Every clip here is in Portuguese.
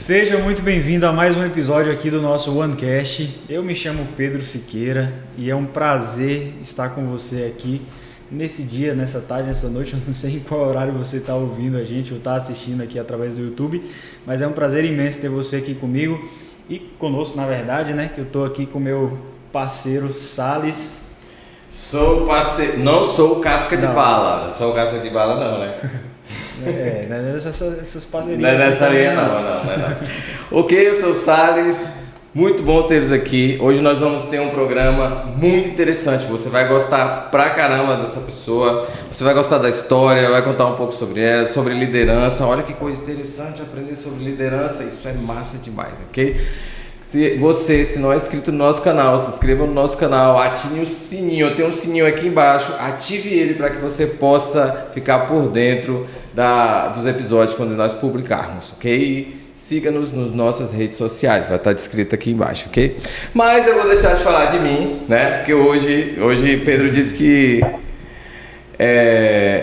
Seja muito bem-vindo a mais um episódio aqui do nosso OneCast. Eu me chamo Pedro Siqueira e é um prazer estar com você aqui nesse dia, nessa tarde, nessa noite. Eu não sei em qual horário você está ouvindo a gente ou está assistindo aqui através do YouTube, mas é um prazer imenso ter você aqui comigo e conosco, na verdade, né? Que eu estou aqui com o meu parceiro Salles. Sou parceiro, não sou casca de bala. Não sou casca de bala não, né? Não é essas parcerias. Não é nessa linha não. Ok, eu sou o Salles, muito bom tê-los aqui. Hoje nós vamos ter um programa muito interessante. Você vai gostar pra caramba dessa pessoa. Você vai gostar da história, vai contar um pouco sobre ela, sobre liderança. Olha que coisa interessante aprender sobre liderança. Isso é massa demais, ok? Se não é inscrito no nosso canal, se inscreva no nosso canal, ative o sininho, tem um sininho aqui embaixo, ative ele para que você possa ficar por dentro dos episódios quando nós publicarmos, ok? E siga-nos nas nossas redes sociais, vai estar descrito aqui embaixo, ok? Mas eu vou deixar de falar de mim, né? Porque hoje Pedro disse que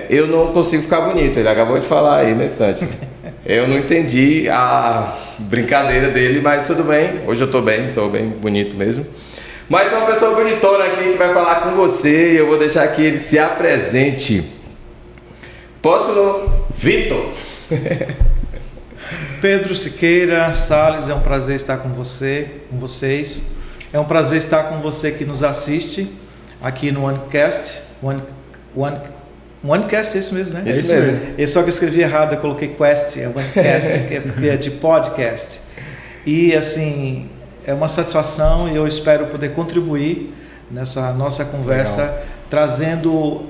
eu não consigo ficar bonito, ele acabou de falar aí na instante. Eu não entendi a brincadeira dele, mas tudo bem. Hoje eu tô bem bonito mesmo. Mas tem uma pessoa bonitona aqui que vai falar com você e eu vou deixar que ele se apresente. Posso, Vitor? Pedro Siqueira, Salles, é um prazer estar com vocês. É um prazer estar com você que nos assiste aqui no OneCast. OneCast é isso mesmo, né? É isso mesmo. Só que eu escrevi errado, eu coloquei Quest, é OneCast, que é de podcast. E assim, é uma satisfação e eu espero poder contribuir nessa nossa conversa, legal, trazendo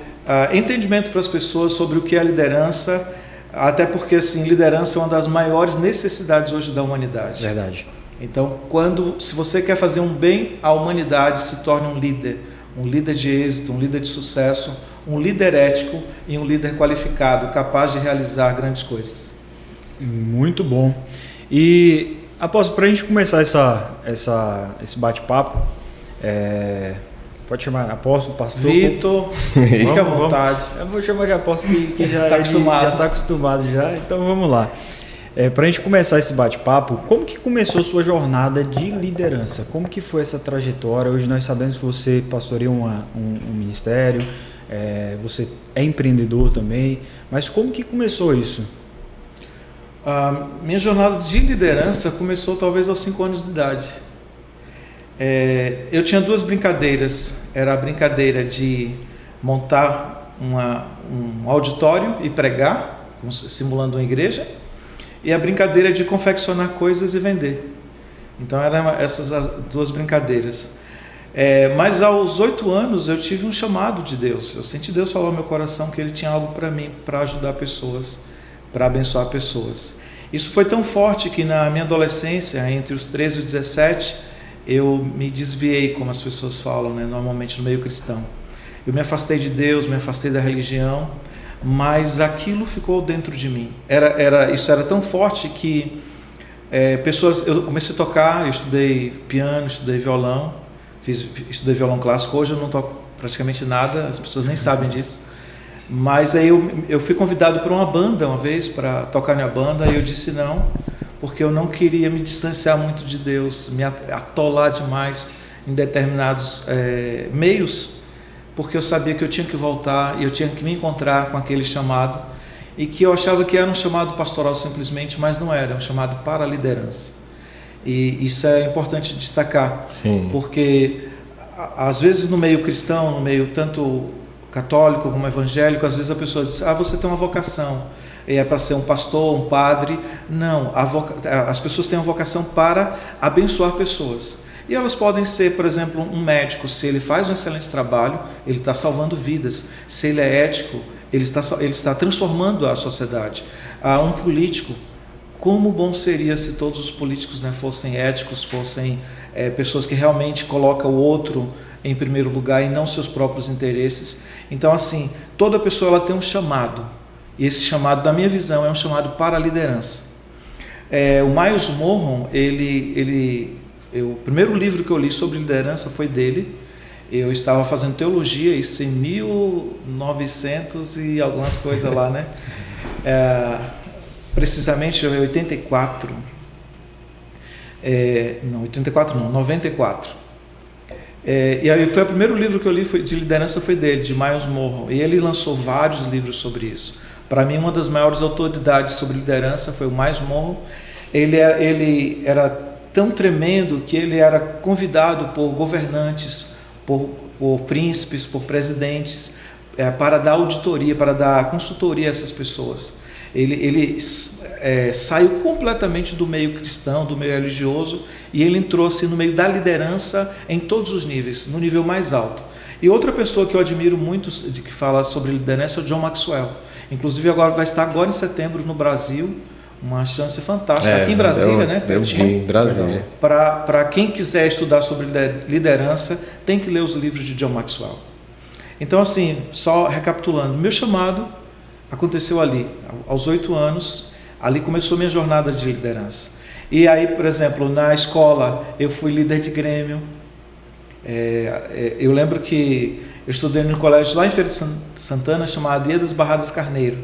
entendimento para as pessoas sobre o que é liderança, até porque assim, liderança é uma das maiores necessidades hoje da humanidade. Verdade. Então, se você quer fazer um bem à humanidade, se torne um líder de êxito, um líder de sucesso, um líder ético e um líder qualificado, capaz de realizar grandes coisas. Muito bom. E, apóstolo, para a gente começar esse bate-papo, pode chamar apóstolo, pastor? Vitor, fique à vontade. Eu vou chamar de apóstolo que já está acostumado já, então vamos lá. Para a gente começar esse bate-papo, como que começou sua jornada de liderança? Como que foi essa trajetória? Hoje nós sabemos que você pastoreia um ministério, você é empreendedor também, mas como que começou isso? Minha jornada de liderança começou talvez aos 5 anos de idade. Eu tinha duas brincadeiras. Era a brincadeira de montar um auditório e pregar, simulando uma igreja, e a brincadeira de confeccionar coisas e vender. Então eram essas as duas brincadeiras. Mas aos 8 anos eu tive um chamado de Deus. Eu senti Deus falar no meu coração que Ele tinha algo para mim, para ajudar pessoas, para abençoar pessoas. Isso foi tão forte que na minha adolescência, entre os 13 e os 17, eu me desviei, como as pessoas falam, né, normalmente no meio cristão. Eu me afastei de Deus, me afastei da religião, mas aquilo ficou dentro de mim. Isso era tão forte que eu comecei a tocar, eu estudei piano, estudei violão, estudei violão clássico. Hoje eu não toco praticamente nada, as pessoas nem sabem disso. Mas aí eu fui convidado para uma banda uma vez, para tocar na banda, e eu disse não, porque eu não queria me distanciar muito de Deus, me atolar demais em determinados meios, porque eu sabia que eu tinha que voltar e eu tinha que me encontrar com aquele chamado, e que eu achava que era um chamado pastoral simplesmente, mas não era, um chamado para a liderança. E isso é importante destacar. Sim. Porque às vezes no meio cristão, no meio tanto católico como evangélico, às vezes a pessoa diz, você tem uma vocação, é para ser um pastor, um padre. Não, as pessoas têm uma vocação para abençoar pessoas. E elas podem ser, por exemplo, um médico. Se ele faz um excelente trabalho, ele está salvando vidas. Se ele é ético, ele está transformando a sociedade. Um político, como bom seria se todos os políticos, né, fossem éticos, fossem pessoas que realmente colocam o outro em primeiro lugar e não seus próprios interesses. Então, assim, toda pessoa ela tem um chamado. E esse chamado, da minha visão, é um chamado para a liderança. O Miles Monroe, o primeiro livro que eu li sobre liderança foi dele. Eu estava fazendo teologia, isso em 1900 e algumas coisas lá, né? Precisamente em 84. Não, 84 não, 94. E aí foi o primeiro livro que eu li de liderança foi dele, de Miles Monroe. E ele lançou vários livros sobre isso. Para mim, uma das maiores autoridades sobre liderança foi o Miles Monroe. Ele era tão tremendo que ele era convidado por governantes, por príncipes, por presidentes, para dar auditoria, para dar consultoria a essas pessoas. Ele saiu completamente do meio cristão, do meio religioso, e ele entrou assim, no meio da liderança em todos os níveis, no nível mais alto. E outra pessoa que eu admiro muito que fala sobre liderança é o John Maxwell. Inclusive vai estar agora em setembro no Brasil, uma chance fantástica, aqui em Brasília, né? Eu vi em Brasília. Para quem quiser estudar sobre liderança, tem que ler os livros de John Maxwell. Então, assim, só recapitulando, meu chamado aconteceu ali, aos 8 anos, ali começou minha jornada de liderança. E aí, por exemplo, na escola, eu fui líder de grêmio. Eu lembro que eu estudei no colégio lá em Feira de Santana, chamado Dia das Barradas Carneiro.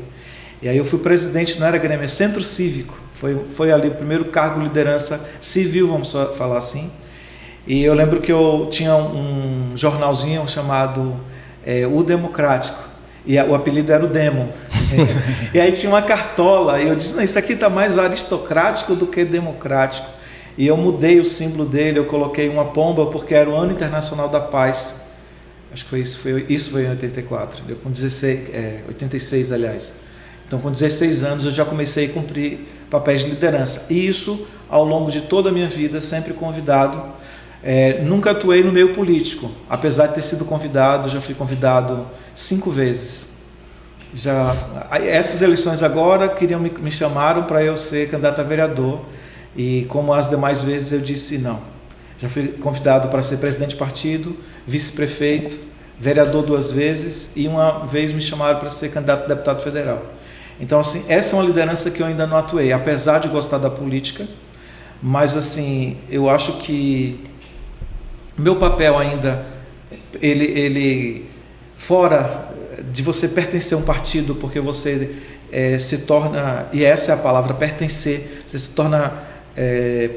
E aí eu fui presidente, não era grêmio, é centro cívico. Foi ali o primeiro cargo de liderança civil, vamos falar assim. E eu lembro que eu tinha um jornalzinho chamado O Democrático. E o apelido era o Demo. E aí tinha uma cartola, e eu disse, não, isso aqui está mais aristocrático do que democrático. E eu mudei o símbolo dele, eu coloquei uma pomba, porque era o Ano Internacional da Paz. Acho que isso foi em 84, eu com 86, aliás. Então, com 16 anos, eu já comecei a cumprir papéis de liderança. E isso, ao longo de toda a minha vida, sempre convidado. Nunca atuei no meio político, apesar de ter sido convidado, já fui convidado 5 vezes. Essas eleições agora me chamaram para eu ser candidato a vereador, e como as demais vezes eu disse não. Já fui convidado para ser presidente de partido, vice-prefeito, vereador 2 vezes, e uma vez me chamaram para ser candidato a deputado federal. Então, assim, essa é uma liderança que eu ainda não atuei, apesar de gostar da política, mas assim, eu acho que meu papel ainda, ele fora de você pertencer a um partido, porque você se torna, e essa é a palavra, pertencer, você se torna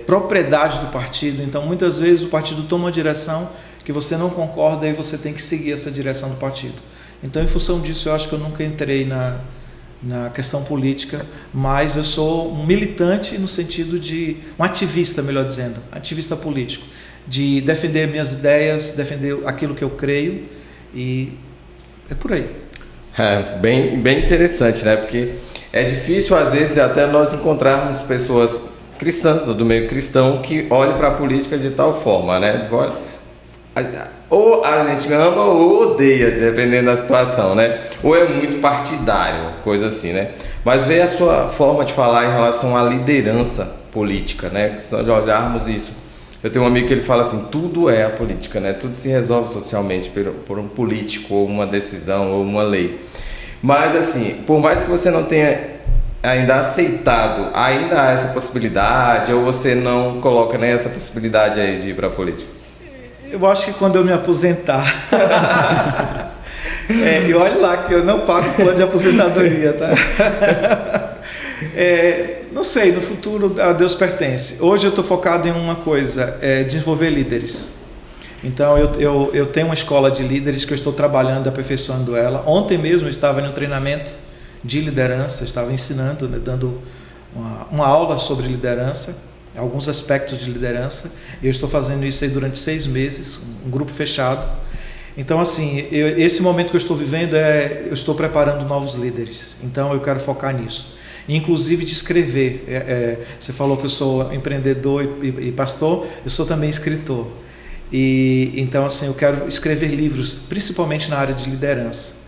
propriedade do partido. Então, muitas vezes o partido toma uma direção que você não concorda e você tem que seguir essa direção do partido. Então, em função disso, eu acho que eu nunca entrei na questão política, mas eu sou um militante no sentido de um ativista, melhor dizendo, ativista político, de defender minhas ideias, defender aquilo que eu creio, e é por aí. Bem interessante, né? Porque é difícil às vezes até nós encontrarmos pessoas cristãs ou do meio cristão que olhem para a política de tal forma, né? Ou a gente ama ou odeia, dependendo da situação, né? Ou é muito partidário, coisa assim, né? Mas veja a sua forma de falar em relação à liderança política, né? Se nós olharmos isso, eu tenho um amigo que ele fala assim, tudo é a política, né? Tudo se resolve socialmente por um político, ou uma decisão, ou uma lei. Mas assim, por mais que você não tenha ainda aceitado, ainda há essa possibilidade, ou você não coloca nem essa possibilidade aí de ir para a política? Eu acho que quando eu me aposentar, e olha lá que eu não pago plano de aposentadoria, tá? Não sei, no futuro a Deus pertence. Hoje eu estou focado em uma coisa, desenvolver líderes. Então eu tenho uma escola de líderes que eu estou trabalhando, aperfeiçoando ela. Ontem mesmo eu estava em um treinamento de liderança, eu estava ensinando, né, dando uma aula sobre liderança, alguns aspectos de liderança, e eu estou fazendo isso aí durante 6 meses, um grupo fechado. Então, assim, esse momento que eu estou vivendo eu estou preparando novos líderes, então eu quero focar nisso. Inclusive de escrever. Você falou que eu sou empreendedor e pastor, eu sou também escritor. E então, assim, eu quero escrever livros, principalmente na área de liderança.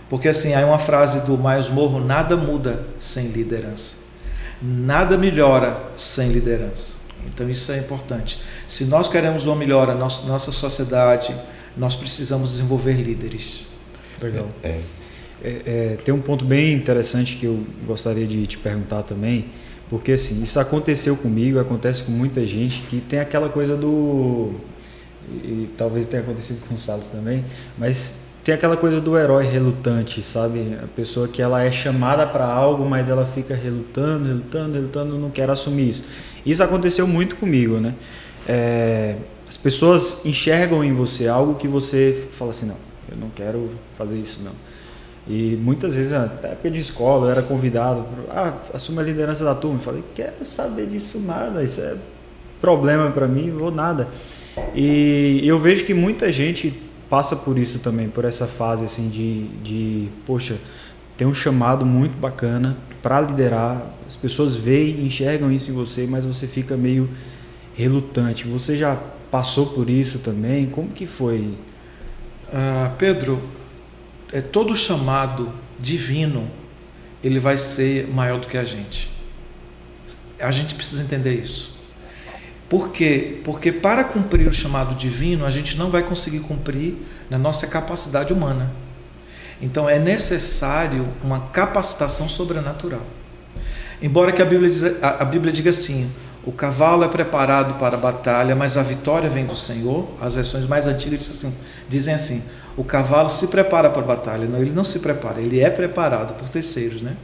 Porque, assim, há uma frase do Miles Monroe, nada muda sem liderança. Nada melhora sem liderança. Então, isso é importante. Se nós queremos uma melhora na nossa sociedade, nós precisamos desenvolver líderes. Legal. Tem um ponto bem interessante que eu gostaria de te perguntar também, porque assim, isso aconteceu comigo, acontece com muita gente que tem aquela coisa e talvez tenha acontecido com o Salles também, mas tem aquela coisa do herói relutante, sabe? A pessoa que ela é chamada para algo, mas ela fica relutando, não quer assumir isso. Isso aconteceu muito comigo, né? As pessoas enxergam em você algo que você fala assim, não, eu não quero fazer isso, não. E muitas vezes, até época de escola, eu era convidado, assume a liderança da turma. Eu falei, quero saber disso nada, isso é problema para mim, vou nada. E eu vejo que muita gente passa por isso também, por essa fase assim de poxa, tem um chamado muito bacana para liderar, as pessoas veem, enxergam isso em você, mas você fica meio relutante. Você já passou por isso também? Como que foi? Pedro, todo chamado divino, ele vai ser maior do que a gente. A gente precisa entender isso. Por quê? Porque para cumprir o chamado divino, a gente não vai conseguir cumprir na nossa capacidade humana. Então é necessário uma capacitação sobrenatural. Embora que a Bíblia diga assim, o cavalo é preparado para a batalha, mas a vitória vem do Senhor. As versões mais antigas dizem assim, o cavalo se prepara para a batalha. Não, ele não se prepara, ele é preparado por terceiros, né?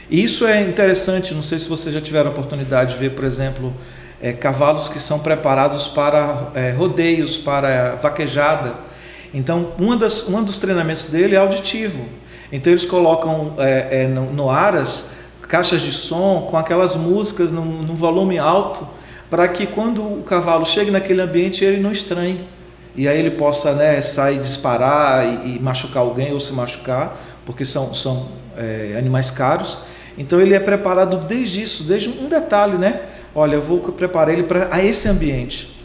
E isso é interessante, não sei se vocês já tiveram a oportunidade de ver, por exemplo, cavalos que são preparados para rodeios, para vaquejada. Então, um dos treinamentos dele é auditivo. Então, eles colocam no aras caixas de som com aquelas músicas num volume alto, para que quando o cavalo chegue naquele ambiente, ele não estranhe. E aí ele possa sair, disparar e machucar alguém ou se machucar, porque são animais caros. Então, ele é preparado desde um detalhe, né? Olha, eu vou preparar ele para esse ambiente.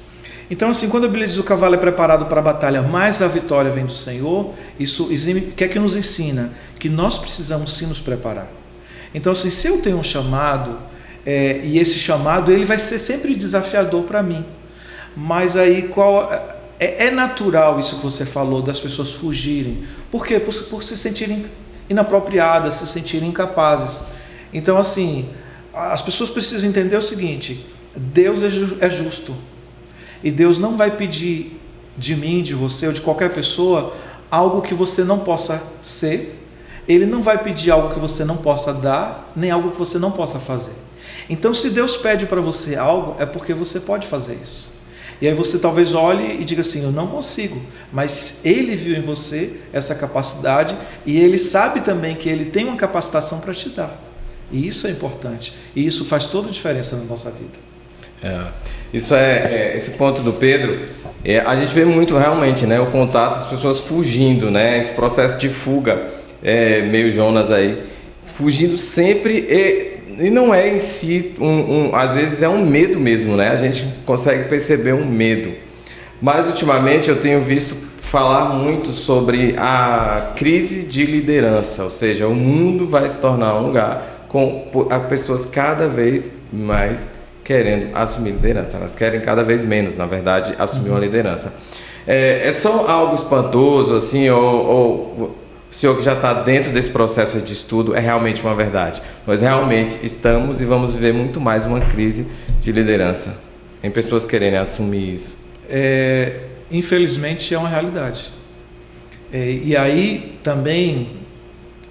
Então, assim, quando a Bíblia diz que o cavalo é preparado para a batalha, mas a vitória vem do Senhor, isso quer que nos ensina que nós precisamos sim nos preparar. Então, assim, se eu tenho um chamado, e esse chamado ele vai ser sempre desafiador para mim, mas aí é natural isso que você falou, das pessoas fugirem. Por quê? Por se sentirem inapropriadas, se sentirem incapazes. Então, assim, as pessoas precisam entender o seguinte, Deus é justo. E Deus não vai pedir de mim, de você ou de qualquer pessoa algo que você não possa ser. Ele não vai pedir algo que você não possa dar, nem algo que você não possa fazer. Então, se Deus pede para você algo, é porque você pode fazer isso. E aí você talvez olhe e diga assim, eu não consigo. Mas Ele viu em você essa capacidade e Ele sabe também que Ele tem uma capacitação para te dar. E isso é importante. E isso faz toda a diferença na nossa vida. Esse ponto do Pedro, a gente vê muito realmente, né, o contato, as pessoas fugindo, né, esse processo de fuga, meio Jonas aí, fugindo sempre, e não é em si, às vezes é um medo mesmo, né, a gente consegue perceber um medo, mas ultimamente eu tenho visto falar muito sobre a crise de liderança, ou seja, o mundo vai se tornar um lugar com pessoas cada vez mais querendo assumir liderança, elas querem cada vez menos, na verdade, assumir uma liderança. É só algo espantoso, assim, ou o senhor que já está dentro desse processo de estudo, é realmente uma verdade? Nós realmente estamos e vamos viver muito mais uma crise de liderança, em pessoas querendo assumir isso. Infelizmente é uma realidade. E aí também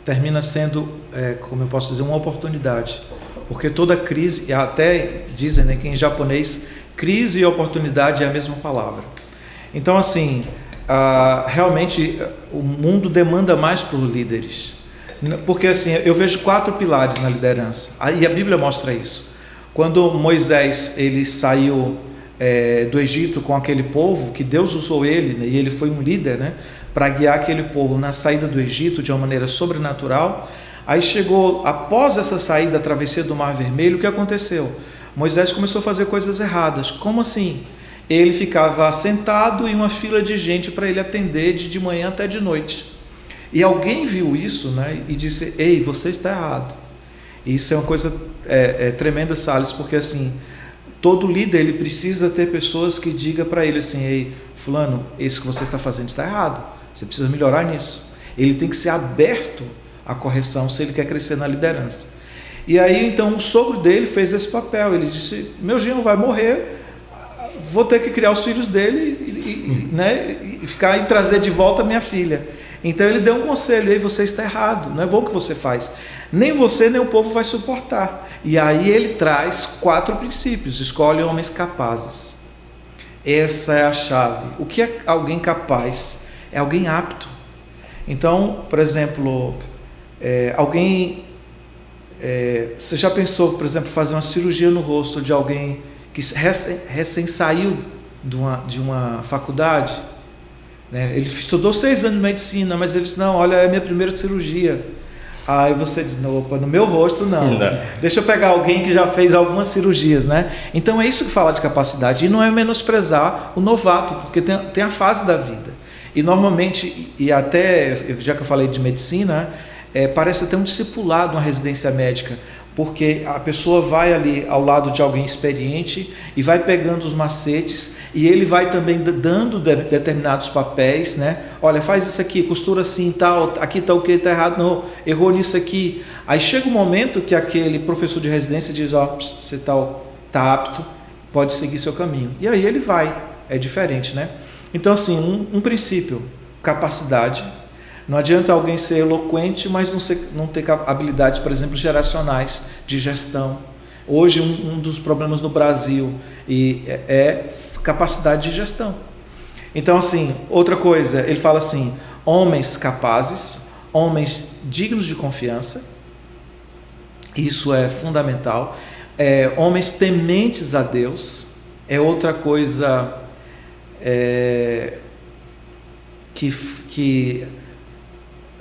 termina sendo, como eu posso dizer, uma oportunidade. Porque toda crise, até dizem, né, que em japonês, crise e oportunidade é a mesma palavra. Então, assim, realmente o mundo demanda mais por líderes. Porque, assim, eu vejo 4 pilares na liderança. E a Bíblia mostra isso. Quando Moisés ele saiu do Egito com aquele povo, que Deus usou ele, né, e ele foi um líder, né, para guiar aquele povo na saída do Egito de uma maneira sobrenatural. Aí chegou, após essa saída, a travessia do Mar Vermelho, o que aconteceu? Moisés começou a fazer coisas erradas. Como assim? Ele ficava sentado em uma fila de gente para ele atender de manhã até de noite. E alguém viu isso, né, e disse, ei, você está errado. E isso é uma coisa tremenda, Salles, porque assim, todo líder ele precisa ter pessoas que digam para ele assim, ei, fulano, isso que você está fazendo está errado, você precisa melhorar nisso. Ele tem que ser aberto à correção se ele quer crescer na liderança. E aí então o sogro dele fez esse papel, ele disse, meu genro vai morrer, vou ter que criar os filhos dele né, e trazer de volta a minha filha. Então ele deu um conselho, aí você está errado, não é bom o que você faz. Nem você nem o povo vai suportar. E aí ele traz 4 princípios: escolhe homens capazes. Essa é a chave. O que é alguém capaz? É alguém apto. Então, por exemplo, você já pensou, por exemplo, fazer uma cirurgia no rosto de alguém que recém saiu de uma faculdade? Ele estudou 6 anos de medicina, mas ele diz: não, olha, é a minha primeira cirurgia. Aí você diz: não, opa, no meu rosto não. Deixa eu pegar alguém que já fez algumas cirurgias, né? Então é isso que fala de capacidade. E não é menosprezar o novato, porque tem a fase da vida. E normalmente, e até, já que eu falei de medicina, parece até um discipulado, uma residência médica, porque a pessoa vai ali ao lado de alguém experiente e vai pegando os macetes, e ele vai também dando determinados papéis, né? Olha, faz isso aqui, costura assim, tal, aqui está o que está errado, não, errou nisso aqui. Aí chega um momento que aquele professor de residência diz: ó, você está apto, pode seguir seu caminho. E aí ele vai, é diferente, né? Então, assim, um princípio: capacidade. Não adianta alguém ser eloquente, mas não ter habilidades, por exemplo, geracionais de gestão. Hoje, um dos problemas no Brasil é capacidade de gestão. Então, assim, outra coisa, ele fala assim: homens capazes, homens dignos de confiança. Isso é fundamental. Homens tementes a Deus é outra coisa que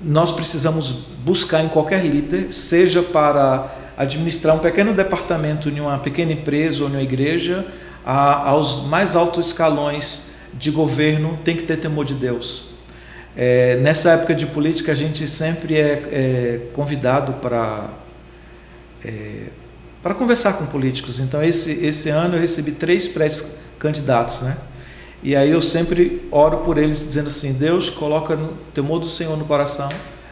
nós precisamos buscar em qualquer líder, seja para administrar um pequeno departamento em uma pequena empresa ou em uma igreja, aos mais altos escalões de governo, tem que ter temor de Deus. Nessa época de política, a gente sempre é convidado para conversar com políticos. Então, esse ano eu recebi 3 pré-candidatos, né? E aí eu sempre oro por eles, dizendo assim: Deus, coloca o temor do Senhor no coração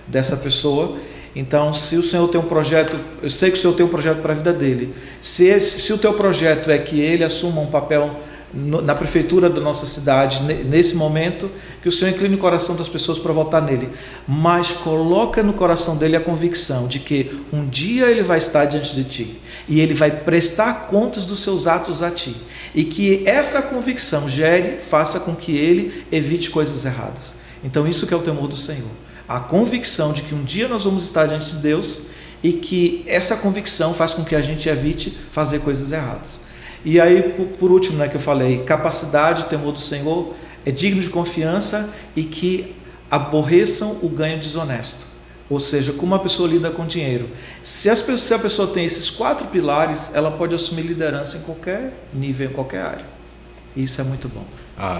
dessa pessoa. Então, se o Senhor tem um projeto, eu sei que o Senhor tem um projeto para a vida dele. Se o teu projeto é que ele assuma um papel na prefeitura da nossa cidade, nesse momento, que o Senhor incline o coração das pessoas para votar nele. Mas coloca no coração dele a convicção de que um dia ele vai estar diante de ti e ele vai prestar contas dos seus atos a ti. E que essa convicção faça com que ele evite coisas erradas. Então isso que é o temor do Senhor. A convicção de que um dia nós vamos estar diante de Deus e que essa convicção faz com que a gente evite fazer coisas erradas. E aí, por último, né, que eu falei, capacidade, temor do Senhor, é digno de confiança e que aborreçam o ganho desonesto. Ou seja, como a pessoa lida com dinheiro. Se a pessoa tem esses 4 pilares, ela pode assumir liderança em qualquer nível, em qualquer área. Isso é muito bom.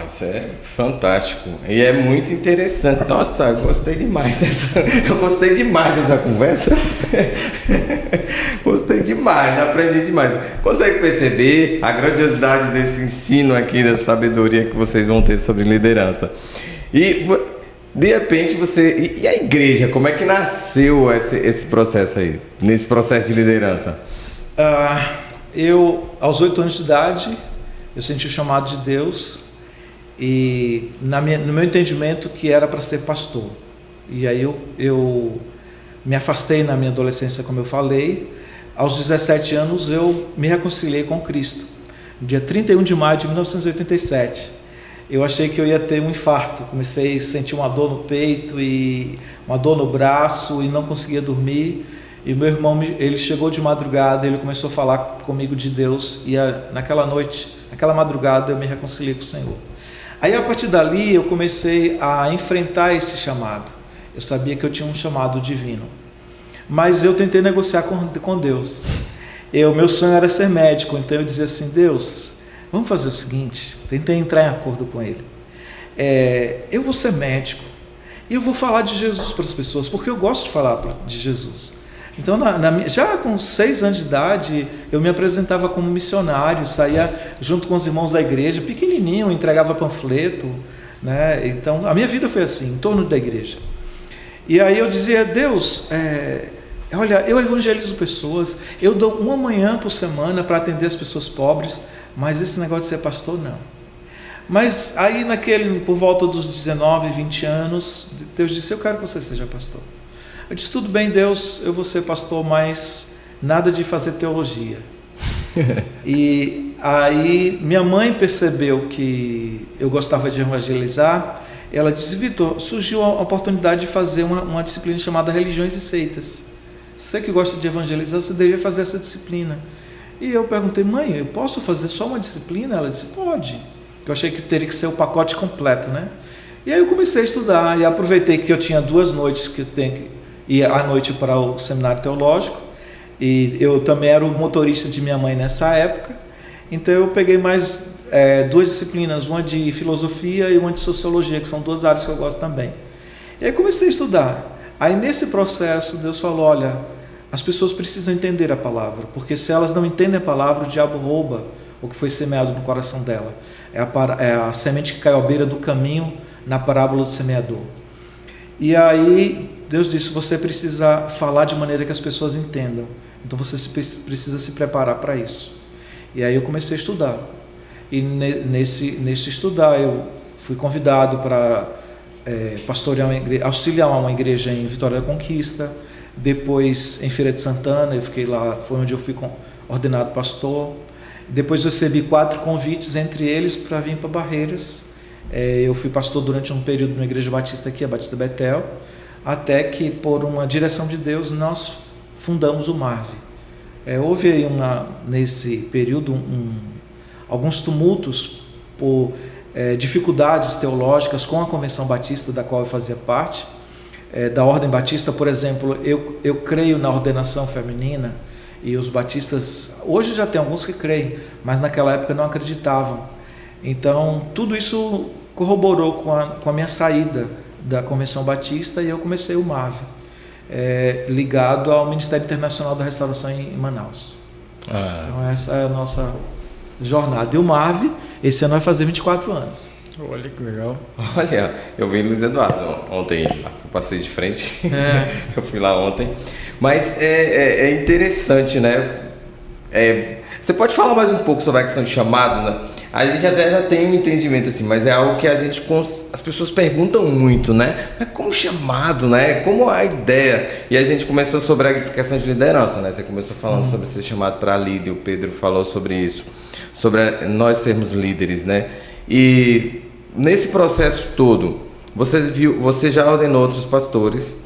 Isso é fantástico. E é muito interessante. Nossa, eu gostei demais dessa conversa. Gostei demais, aprendi demais. Consegue perceber a grandiosidade desse ensino aqui, dessa sabedoria que vocês vão ter sobre liderança. E de repente e a igreja, como é que nasceu esse processo aí, nesse processo de liderança? Eu, aos 8 anos de idade, eu senti o chamado de Deus e no meu entendimento que era para ser pastor. E aí eu me afastei na minha adolescência, como eu falei. Aos 17 anos eu me reconciliei com Cristo. No dia 31 de maio de 1987. Eu achei que eu ia ter um infarto, comecei a sentir uma dor no peito e uma dor no braço e não conseguia dormir. E meu irmão, ele chegou de madrugada, ele começou a falar comigo de Deus e naquela noite, naquela madrugada eu me reconciliei com o Senhor. Aí a partir dali eu comecei a enfrentar esse chamado. Eu sabia que eu tinha um chamado divino, mas eu tentei negociar com Deus. Meu sonho era ser médico, então eu dizia assim: Deus, vamos fazer o seguinte, tentei entrar em acordo com ele. Eu vou ser médico e eu vou falar de Jesus para as pessoas, porque eu gosto de falar de Jesus. Então, já com 6 anos de idade, eu me apresentava como missionário, saía junto com os irmãos da igreja, pequenininho, entregava panfleto, né? Então, a minha vida foi assim, em torno da igreja. E aí eu dizia: Deus, olha, eu evangelizo pessoas, eu dou uma manhã por semana para atender as pessoas pobres, mas esse negócio de ser pastor, não. Mas aí por volta dos 19, 20 anos, Deus disse: eu quero que você seja pastor. Eu disse: tudo bem, Deus, eu vou ser pastor, mas nada de fazer teologia. E aí minha mãe percebeu que eu gostava de evangelizar. Ela disse: Vitor, surgiu a oportunidade de fazer uma disciplina chamada Religiões e Seitas. Você que gosta de evangelizar, você deveria fazer essa disciplina. E eu perguntei: mãe, eu posso fazer só uma disciplina? Ela disse: pode. Eu achei que teria que ser o pacote completo, né? E aí eu comecei a estudar e aproveitei que eu tinha 2 noites que eu tenho que ir à noite para o seminário teológico, e eu também era o motorista de minha mãe nessa época. Então eu peguei mais 2 disciplinas, uma de filosofia e uma de sociologia, que são 2 áreas que eu gosto também. E aí comecei a estudar. Aí nesse processo Deus falou: olha, as pessoas precisam entender a palavra, porque se elas não entendem a palavra, o diabo rouba o que foi semeado no coração dela. É a semente que caiu à beira do caminho, na parábola do semeador. E aí Deus disse: você precisa falar de maneira que as pessoas entendam. Então você precisa se preparar para isso. E aí eu comecei a estudar. E nesse estudar eu fui convidado para auxiliar uma igreja em Vitória da Conquista. Depois em Feira de Santana, eu fiquei lá, foi onde eu fui ordenado pastor. Depois recebi 4 convites, entre eles para vir para Barreiras. Eu fui pastor durante um período numa igreja batista aqui, a Batista Betel, até que, por uma direção de Deus, nós fundamos o MARV. Houve aí nesse período alguns tumultos por dificuldades teológicas com a Convenção Batista, da qual eu fazia parte. Da Ordem Batista, por exemplo, eu creio na ordenação feminina, e os batistas, hoje já tem alguns que creem, mas naquela época não acreditavam. Então, tudo isso corroborou com a minha saída da Convenção Batista, e eu comecei o MAV, ligado ao Ministério Internacional da Restauração em Manaus. Então, essa é a nossa jornada. E o MAV, esse ano vai fazer 24 anos. Olha que legal. Olha, eu vi Luiz Eduardo ontem, eu passei de frente, eu fui lá ontem. Mas é interessante, né? Você pode falar mais um pouco sobre a questão de chamado, né? A gente até já tem um entendimento assim, mas é algo que as pessoas perguntam muito, né? Mas como chamado, né? Como a ideia? E a gente começou sobre a questão de liderança, né? Você começou falando sobre ser chamado para líder, o Pedro falou sobre isso, sobre nós sermos líderes, né? E nesse processo todo, você já ordenou outros pastores,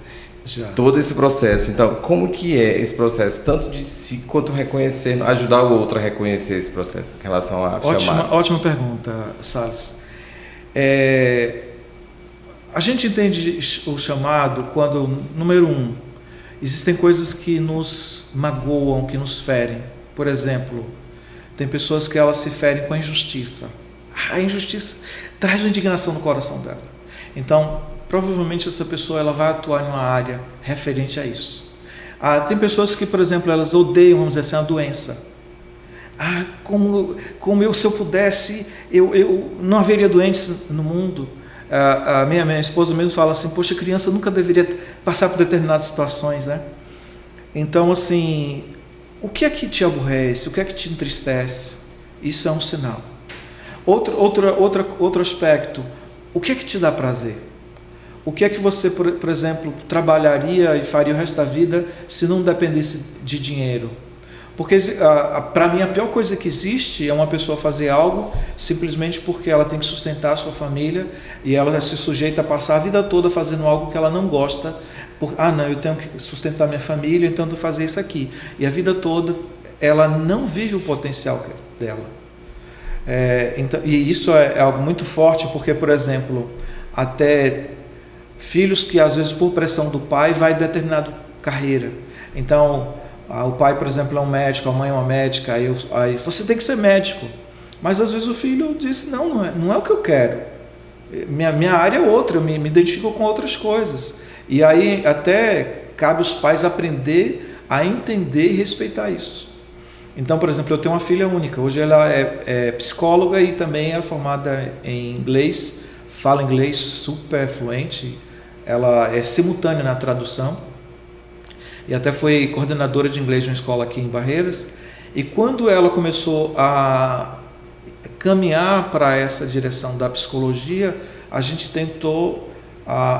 já. Todo esse processo. Então, como que é esse processo, tanto de si quanto reconhecer, ajudar o outro a reconhecer esse processo em relação a chamado? Ótima pergunta, Salles. A gente entende o chamado quando, número 1, existem coisas que nos magoam, que nos ferem. Por exemplo, tem pessoas que elas se ferem com a injustiça. A injustiça traz uma indignação no coração dela. Então, provavelmente essa pessoa ela vai atuar em uma área referente a isso. Tem pessoas que, por exemplo, elas odeiam, vamos dizer assim, a doença. Se eu pudesse, eu não haveria doentes no mundo. A minha esposa mesmo fala assim: poxa, criança nunca deveria passar por determinadas situações, né? Então, assim, o que é que te aborrece? O que é que te entristece? Isso é um sinal. Outro aspecto, o que é que te dá prazer? O que é que você, por exemplo, trabalharia e faria o resto da vida se não dependesse de dinheiro? Porque para mim a pior coisa que existe é uma pessoa fazer algo simplesmente porque ela tem que sustentar a sua família e ela se sujeita a passar a vida toda fazendo algo que ela não gosta. Eu tenho que sustentar minha família, então eu vou fazer isso aqui. E a vida toda ela não vive o potencial dela. Então, e isso é algo muito forte, porque, por exemplo, até filhos que às vezes por pressão do pai vai em determinada carreira. Então, o pai, por exemplo, é um médico, a mãe é uma médica, aí você tem que ser médico. Mas às vezes o filho diz: não é o que eu quero. Minha área é outra, eu me identifico com outras coisas. E aí até cabe aos pais aprender a entender e respeitar isso. Então, por exemplo, eu tenho uma filha única. Hoje ela é psicóloga e também é formada em inglês, fala inglês super fluente. Ela é simultânea na tradução e até foi coordenadora de inglês de uma escola aqui em Barreiras. E quando ela começou a caminhar para essa direção da psicologia, a gente tentou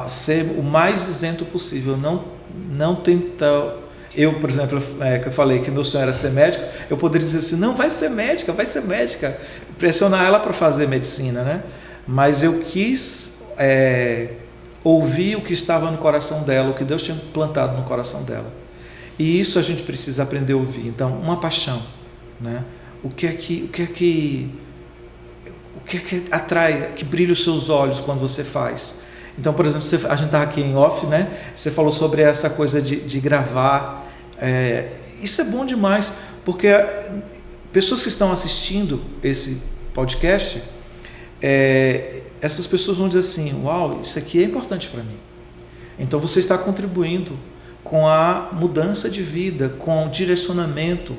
ser o mais isento possível, não tentar. Eu, por exemplo, que eu falei que meu sonho era ser médico, eu poderia dizer assim, não, vai ser médica, pressionar ela para fazer medicina, né? Mas eu quis ouvir o que estava no coração dela, o que Deus tinha plantado no coração dela. E isso a gente precisa aprender a ouvir. Então, uma paixão, né? O que é que atrai, que brilha os seus olhos quando você faz? Então, por exemplo, a gente estava aqui em off, né? Você falou sobre essa coisa de gravar. Isso é bom demais, porque pessoas que estão assistindo esse podcast, essas pessoas vão dizer assim, uau, isso aqui é importante para mim. Então você está contribuindo com a mudança de vida, com o direcionamento,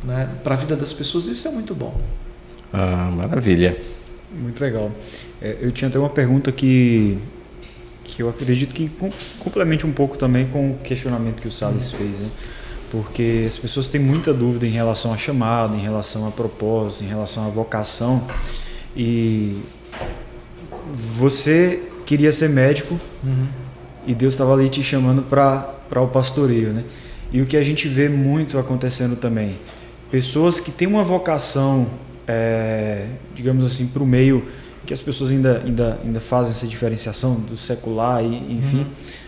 né, para a vida das pessoas. Isso é muito bom. Maravilha. Muito legal. Eu tinha até uma pergunta que eu acredito que complemente um pouco também com o questionamento que o Salles fez, né? Porque as pessoas têm muita dúvida em relação a chamado, em relação a propósito, em relação à vocação. E você queria ser médico, e Deus estava ali te chamando para o pastoreio, né? E o que a gente vê muito acontecendo também, pessoas que têm uma vocação, digamos assim, para o meio, que as pessoas ainda fazem essa diferenciação do secular, enfim,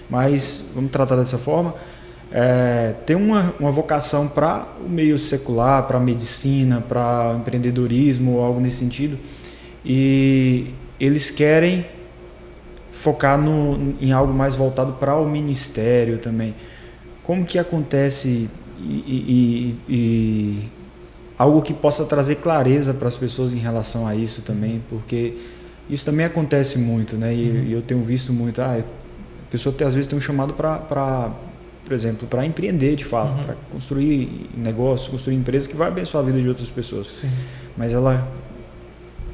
mas vamos tratar dessa forma, tem uma vocação para o meio secular, para a medicina, para o empreendedorismo, algo nesse sentido, e eles querem focar em algo mais voltado para o ministério também. Como que acontece e algo que possa trazer clareza para as pessoas em relação a isso também, porque isso também acontece muito, né? E eu tenho visto muito, a pessoa às vezes tem um chamado por exemplo, para empreender de fato, para construir negócios, construir empresas que vai abençoar a vida de outras pessoas. Sim. Mas ela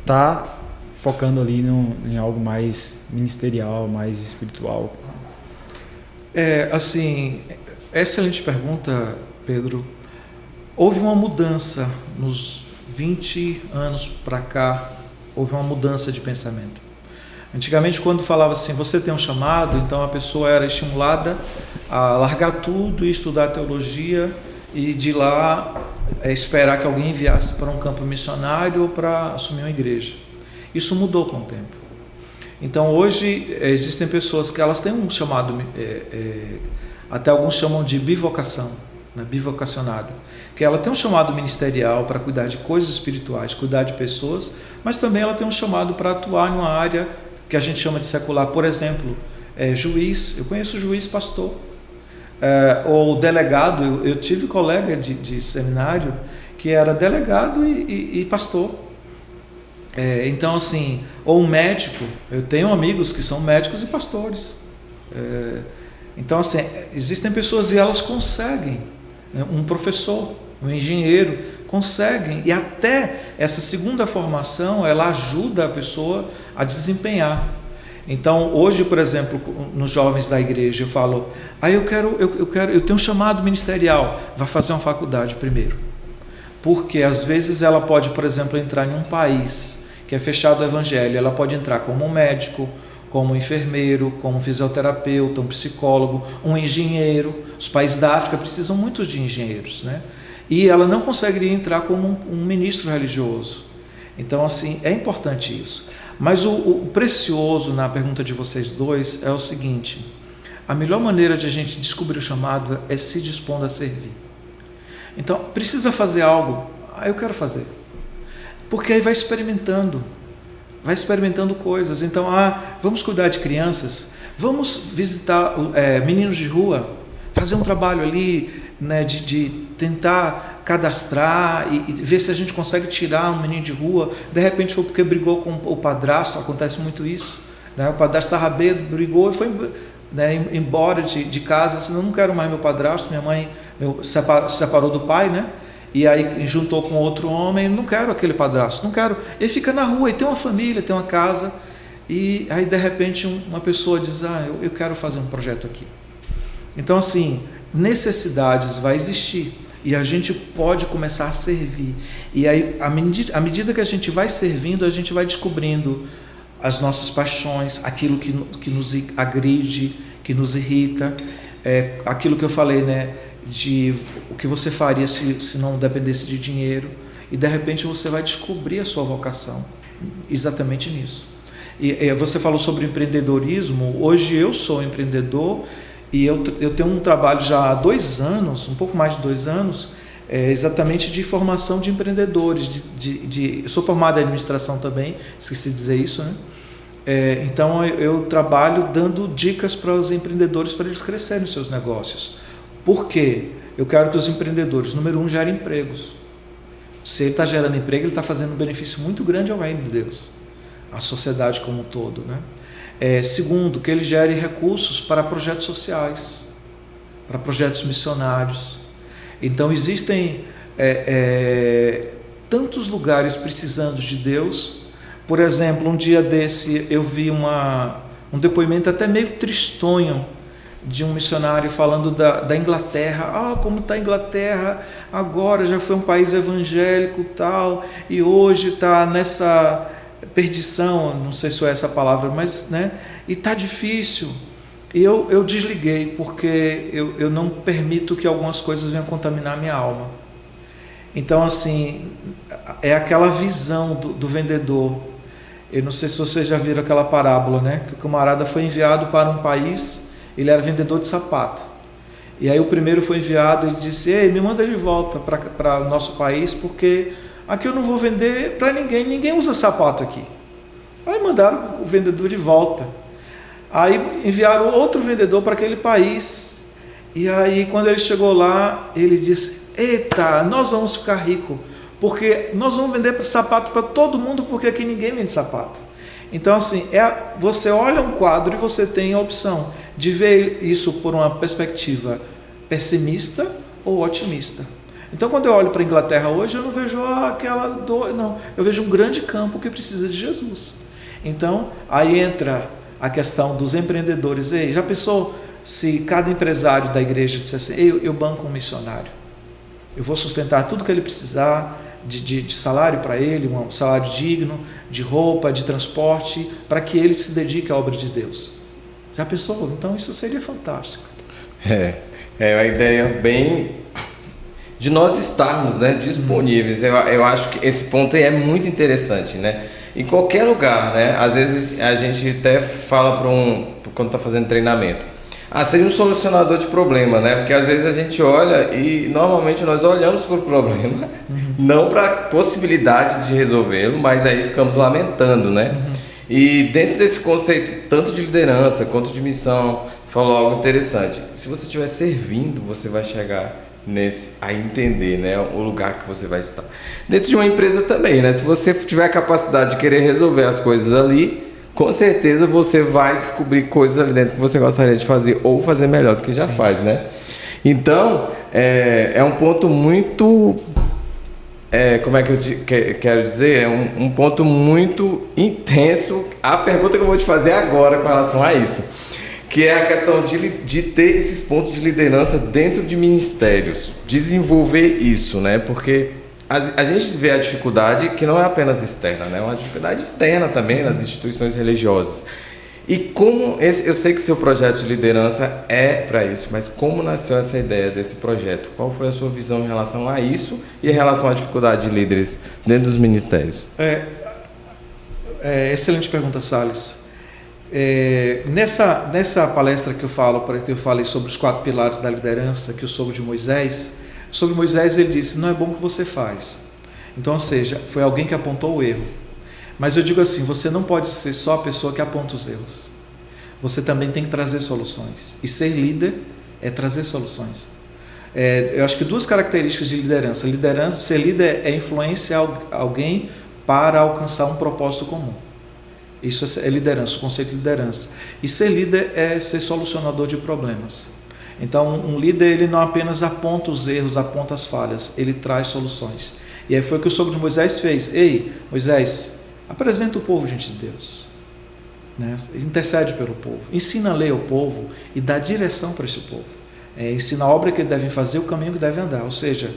está focando ali em algo mais ministerial, mais espiritual. Assim, excelente pergunta, Pedro. Houve uma mudança nos 20 anos para cá, houve uma mudança de pensamento. Antigamente, quando falava assim, você tem um chamado, então a pessoa era estimulada a largar tudo e estudar teologia e de lá esperar que alguém enviasse para um campo missionário ou para assumir uma igreja. Isso mudou com o tempo. Então hoje existem pessoas que elas têm um chamado, até alguns chamam de bivocação, né, bivocacionada, que ela tem um chamado ministerial para cuidar de coisas espirituais, cuidar de pessoas, mas também ela tem um chamado para atuar em uma área que a gente chama de secular, por exemplo, juiz. Eu conheço juiz pastor, ou delegado. Eu tive colega de seminário que era delegado e pastor. Então, assim, ou um médico. Eu tenho amigos que são médicos e pastores. Então, assim, existem pessoas e elas conseguem. Um professor, um engenheiro, conseguem. E até essa segunda formação, ela ajuda a pessoa a desempenhar. Então, hoje, por exemplo, nos jovens da igreja, eu falo, eu tenho um chamado ministerial. Vai fazer uma faculdade primeiro. Porque, às vezes, ela pode, por exemplo, entrar em um país que é fechado ao evangelho. Ela pode entrar como um médico, como um enfermeiro, como um fisioterapeuta, um psicólogo, um engenheiro. Os países da África precisam muito de engenheiros, né? E ela não conseguiria entrar como um ministro religioso. Então, assim, é importante isso. Mas o precioso na pergunta de vocês dois é o seguinte: a melhor maneira de a gente descobrir o chamado é se dispondo a servir. Então, precisa fazer algo, eu quero fazer. Porque aí vai experimentando coisas. Então, vamos cuidar de crianças, vamos visitar meninos de rua, fazer um trabalho ali, né, de tentar cadastrar e ver se a gente consegue tirar um menino de rua. De repente foi porque brigou com o padrasto, acontece muito isso, né? O padrasto estava bêbado, brigou e foi, né, embora de casa, assim, não quero mais meu padrasto, minha mãe separou do pai, né? E aí juntou com outro homem, não quero aquele padrasto, não quero. Ele fica na rua e tem uma família, tem uma casa, e aí de repente uma pessoa diz, eu quero fazer um projeto aqui. Então, assim, necessidades vai existir. e a gente pode começar a servir. E aí, à medida que a gente vai servindo, a gente vai descobrindo as nossas paixões, aquilo que nos agride, que nos irrita, aquilo que eu falei, né, de o que você faria se não dependesse de dinheiro, e de repente você vai descobrir a sua vocação exatamente nisso. E você falou sobre empreendedorismo. Hoje eu sou empreendedor e eu tenho um trabalho já há 2 anos, um pouco mais de 2 anos, exatamente de formação de empreendedores. Eu sou formado em administração também, esqueci de dizer isso, né? Então eu trabalho dando dicas para os empreendedores para eles crescerem os seus negócios. Por quê? Eu quero que os empreendedores, número 1, gerem empregos. Se ele está gerando emprego, ele está fazendo um benefício muito grande ao reino de Deus, à sociedade como um todo, né? Segundo, que ele gere recursos para projetos sociais, para projetos missionários. Então existem tantos lugares precisando de Deus. Por exemplo, um dia desse eu vi um depoimento até meio tristonho de um missionário falando da Inglaterra. Como está a Inglaterra agora, já foi um país evangélico tal, e hoje está nessa perdição, não sei se é essa palavra, mas, né, e está difícil. E eu desliguei, porque eu não permito que algumas coisas venham contaminar a minha alma. Então, assim, é aquela visão do vendedor. Eu não sei se vocês já viram aquela parábola, né, que o camarada foi enviado para um país. Ele era vendedor de sapato. E aí o primeiro foi enviado e disse: ei, me manda de volta para o nosso país, porque aqui eu não vou vender para ninguém, ninguém usa sapato aqui. Aí mandaram o vendedor de volta. Aí enviaram outro vendedor para aquele país. E aí quando ele chegou lá, ele disse: eita, nós vamos ficar ricos, porque nós vamos vender sapato para todo mundo, porque aqui ninguém vende sapato. Então, assim, você olha um quadro e você tem a opção de ver isso por uma perspectiva pessimista ou otimista. Então, quando eu olho para a Inglaterra hoje, eu não vejo aquela dor, não. Eu vejo um grande campo que precisa de Jesus. Então, aí entra a questão dos empreendedores. Ei, já pensou se cada empresário da igreja dissesse assim: eu banco um missionário, eu vou sustentar tudo que ele precisar, de salário para ele, um salário digno, de roupa, de transporte, para que ele se dedique à obra de Deus. Já pensou? Então isso seria fantástico. É uma ideia bem de nós estarmos, né, disponíveis. Eu acho que esse ponto aí é muito interessante, né? Em qualquer lugar, né? Às vezes a gente até fala quando está fazendo treinamento, seja um solucionador de problema, né? Porque às vezes a gente olha e normalmente nós olhamos para o problema, não para a possibilidade de resolvê-lo, mas aí ficamos lamentando, né? E dentro desse conceito, tanto de liderança quanto de missão, falou algo interessante. Se você estiver servindo, você vai chegar a entender, né, o lugar que você vai estar. Dentro de uma empresa também, né? Se você tiver a capacidade de querer resolver as coisas ali, com certeza você vai descobrir coisas ali dentro que você gostaria de fazer ou fazer melhor do que já faz, né? Então, é um ponto muito... como é que eu quero dizer? É um ponto muito intenso. A pergunta que eu vou te fazer agora com relação a isso, que é a questão de ter esses pontos de liderança dentro de ministérios, desenvolver isso, né? Porque a gente vê a dificuldade que não é apenas externa, né? É uma dificuldade interna também nas instituições religiosas. E como eu sei que seu projeto de liderança é para isso, mas como nasceu essa ideia desse projeto? Qual foi a sua visão em relação a isso e em relação à dificuldade de líderes dentro dos ministérios? Excelente pergunta, Salles. Nessa palestra que eu falei sobre os 4 pilares da liderança, que eu soube de Moisés, sobre Moisés ele disse: não é bom o que você faz. Então, ou seja, foi alguém que apontou o erro. Mas eu digo assim, você não pode ser só a pessoa que aponta os erros. Você também tem que trazer soluções. E ser líder é trazer soluções. Eu acho que 2 características de liderança. Ser líder é influenciar alguém para alcançar um propósito comum. Isso é liderança, o conceito de liderança. E ser líder é ser solucionador de problemas. Então, um líder, ele não apenas aponta os erros, aponta as falhas, ele traz soluções. E aí foi o que o sogro de Moisés fez. Ei, Moisés, apresenta o povo diante de Deus, né? Intercede pelo povo, ensina a lei ao povo e dá direção para esse povo. ensina a obra que devem fazer, o caminho que devem andar. Ou seja,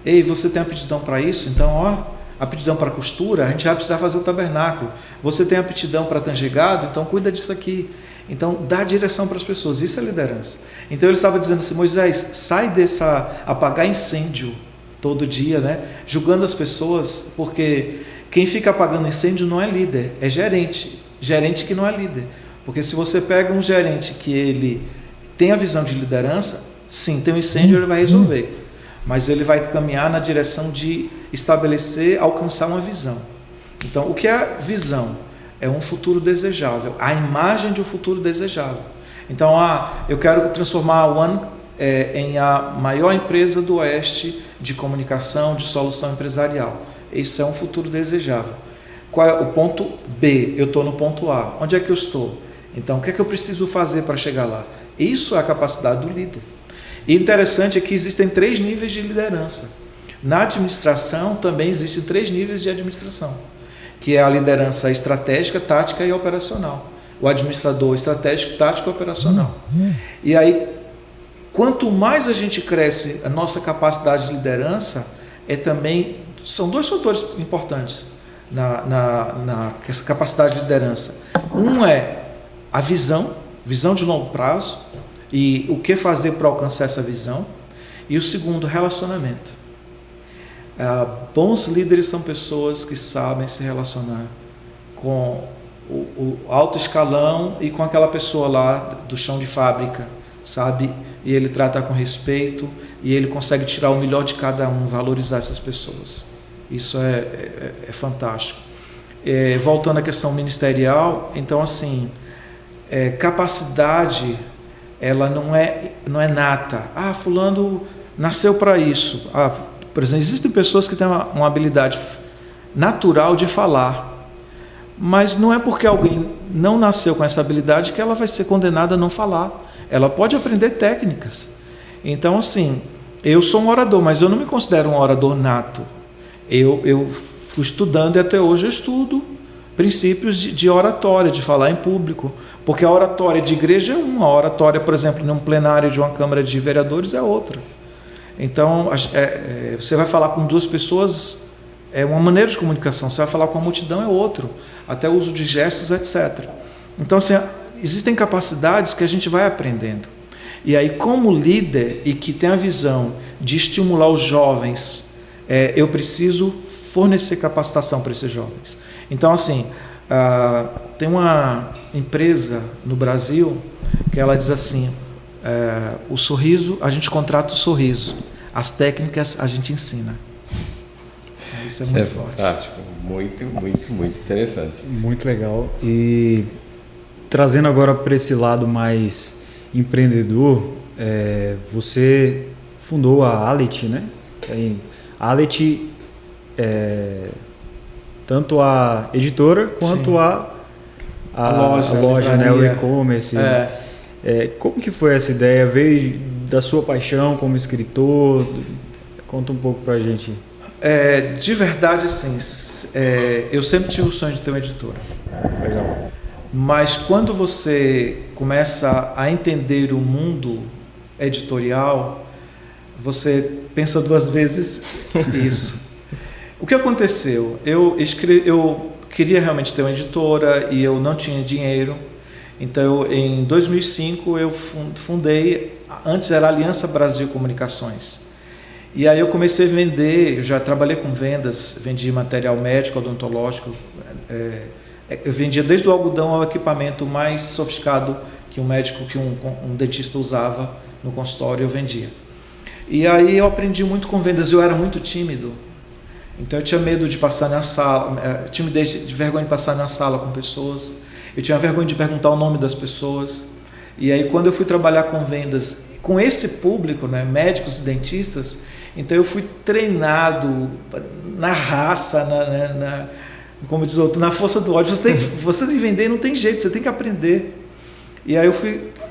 ei, você tem aptidão para isso? Então, ó, aptidão para costura, a gente vai precisar fazer o tabernáculo. Você tem aptidão para tanger gado? Então cuida disso aqui. Então dá direção para as pessoas, isso é liderança. Então ele estava dizendo assim, Moisés, sai dessa apagar incêndio todo dia, né? Julgando as pessoas, porque quem fica apagando incêndio não é líder, é gerente que não é líder. Porque se você pega um gerente que ele tem a visão de liderança, sim, tem um incêndio, ele vai resolver. Mas ele vai caminhar na direção de estabelecer, alcançar uma visão. Então, o que é visão? É um futuro desejável, a imagem de um futuro desejável. Então, eu quero transformar a One em a maior empresa do Oeste de comunicação, de solução empresarial. Isso é um futuro desejável. Qual é o ponto B? Eu estou no ponto A. Onde é que eu estou? Então, o que é que eu preciso fazer para chegar lá? Isso é a capacidade do líder. E interessante é que existem 3 níveis de liderança. Na administração também existem 3 níveis de administração, que é a liderança estratégica, tática e operacional. O administrador estratégico, tático e operacional. E aí, quanto mais a gente cresce a nossa capacidade de liderança, são 2 fatores importantes na capacidade de liderança. Um é a visão de longo prazo, e o que fazer para alcançar essa visão. E o segundo, relacionamento. Bons líderes são pessoas que sabem se relacionar com o alto escalão e com aquela pessoa lá do chão de fábrica, sabe? E ele trata com respeito e ele consegue tirar o melhor de cada um, valorizar essas pessoas. Isso é fantástico. Voltando à questão ministerial, então assim, capacidade, ela não é nata. Fulano nasceu para isso. Por exemplo, existem pessoas que têm uma habilidade natural de falar, mas não é porque alguém não nasceu com essa habilidade que ela vai ser condenada a não falar. Ela pode aprender técnicas. Então, assim, eu sou um orador, mas eu não me considero um orador nato. Eu fui estudando e até hoje eu estudo princípios de oratória, de falar em público, porque a oratória de igreja é uma, a oratória, por exemplo, num plenário de uma Câmara de Vereadores é outra. Então, você vai falar com 2 pessoas, é uma maneira de comunicação, você vai falar com a multidão é outro, até o uso de gestos, etc. Então, assim, existem capacidades que a gente vai aprendendo. E aí, como líder e que tem a visão de estimular os jovens, eu preciso fornecer capacitação para esses jovens. Então, assim, tem uma empresa no Brasil que ela diz assim, o sorriso, a gente contrata o sorriso, as técnicas a gente ensina. Isso é muito forte. Fantástico, muito, muito, muito interessante. Muito legal. E trazendo agora para esse lado mais empreendedor, você fundou a Allet, né? A Allet tanto a editora quanto a loja, né? O e-commerce. Como que foi essa ideia? Veio da sua paixão como escritor? Conta um pouco pra gente. De verdade, assim, eu sempre tive o sonho de ter uma editora. Legal. Mas quando você começa a entender o mundo editorial, você pensa 2 vezes isso. O que aconteceu? Eu queria realmente ter uma editora e eu não tinha dinheiro. Então, em 2005, eu fundei, antes era a Aliança Brasil Comunicações. E aí eu comecei a vender, eu já trabalhei com vendas, vendi material médico, odontológico. Eu vendia desde o algodão ao equipamento mais sofisticado que um médico, que um dentista usava no consultório, eu vendia. E aí eu aprendi muito com vendas, eu era muito tímido. Então eu tinha medo de passar na sala, timidez, de vergonha de passar na sala com pessoas. Eu tinha vergonha de perguntar o nome das pessoas. E aí quando eu fui trabalhar com vendas, com esse público, né, médicos e dentistas, então eu fui treinado na raça, como diz o outro, na força do ódio. Você tem que vender, não tem jeito, você tem que aprender. E aí eu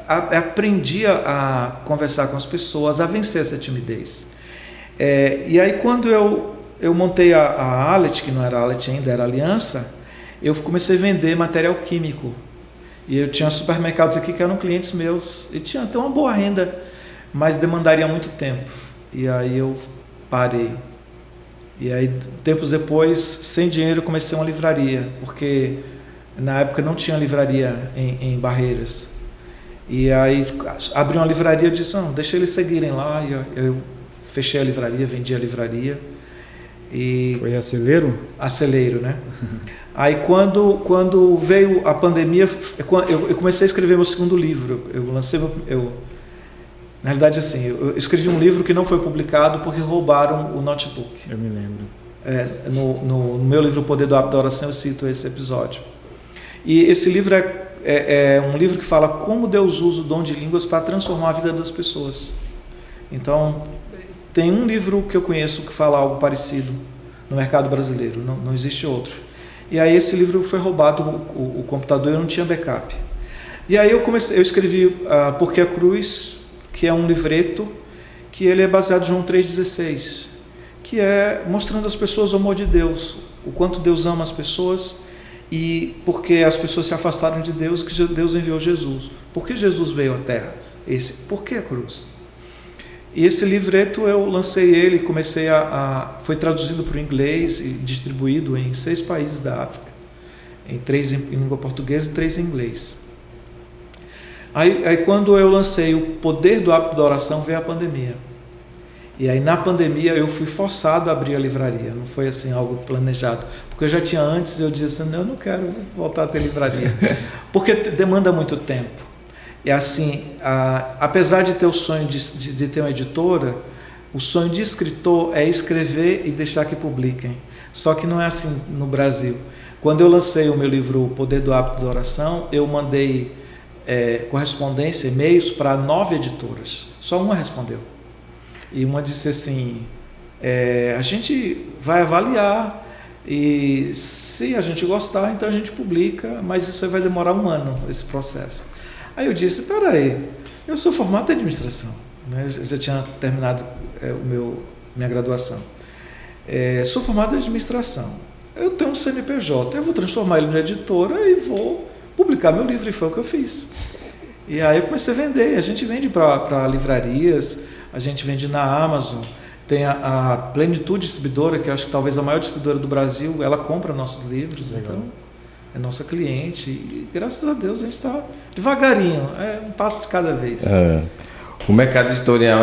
aprendi a conversar com as pessoas, a vencer essa timidez. E aí quando eu montei a Allet, que não era Allet ainda, era Aliança, eu comecei a vender material químico. E eu tinha supermercados aqui que eram clientes meus. E tinha até uma boa renda. mas demandaria muito tempo. E aí eu parei. E aí, tempos depois, sem dinheiro, eu comecei uma livraria, porque na época não tinha livraria em Barreiras. E aí abri uma livraria e disse, não, deixa eles seguirem lá. E eu fechei a livraria, vendi a livraria. E foi Acelero? Acelero, né? Aí quando veio a pandemia, eu comecei a escrever meu segundo livro. Na realidade, assim, eu escrevi um livro que não foi publicado porque roubaram o notebook. Eu me lembro. No meu livro O Poder do Hábito da Oração eu cito esse episódio. E esse livro é um livro que fala como Deus usa o dom de línguas para transformar a vida das pessoas. Então, tem um livro que eu conheço que fala algo parecido no mercado brasileiro, não existe outro. E aí esse livro foi roubado, o computador, eu não tinha backup. E aí eu escrevi Porque a Cruz, que é um livreto que ele é baseado em João 3,16, que é mostrando às pessoas o amor de Deus, o quanto Deus ama as pessoas e porque as pessoas se afastaram de Deus, que Deus enviou Jesus. Por que Jesus veio à Terra? Por que a cruz? E esse livreto eu lancei ele, foi traduzido para o inglês e distribuído em 6 países da África, em 3 em língua portuguesa e 3 em inglês. Aí quando eu lancei o Poder do Hábito da Oração, veio a pandemia. E aí na pandemia eu fui forçado a abrir a livraria, não foi assim algo planejado. Porque eu já tinha antes, eu disse assim, eu não quero voltar a ter livraria, porque demanda muito tempo. E assim, apesar de ter o sonho de ter uma editora, o sonho de escritor é escrever e deixar que publiquem. Só que não é assim no Brasil. Quando eu lancei o meu livro O Poder do Hábito da Oração, eu mandei correspondência, e-mails para 9 editoras. Só uma respondeu. E uma disse assim, a gente vai avaliar e se a gente gostar, então a gente publica, mas isso vai demorar 1 ano, esse processo. Aí eu disse, peraí, eu sou formado em administração, né? Já tinha terminado minha graduação. Sou formado em administração, eu tenho um CNPJ, eu vou transformar ele em editora e vou publicar meu livro, e foi o que eu fiz. E aí eu comecei a vender, a gente vende para livrarias, a gente vende na Amazon, tem a Plenitude Distribuidora, que eu acho que talvez a maior distribuidora do Brasil, ela compra nossos livros, legal. Então é nossa cliente, e graças a Deus a gente está devagarinho, um passo de cada vez. O mercado editorial,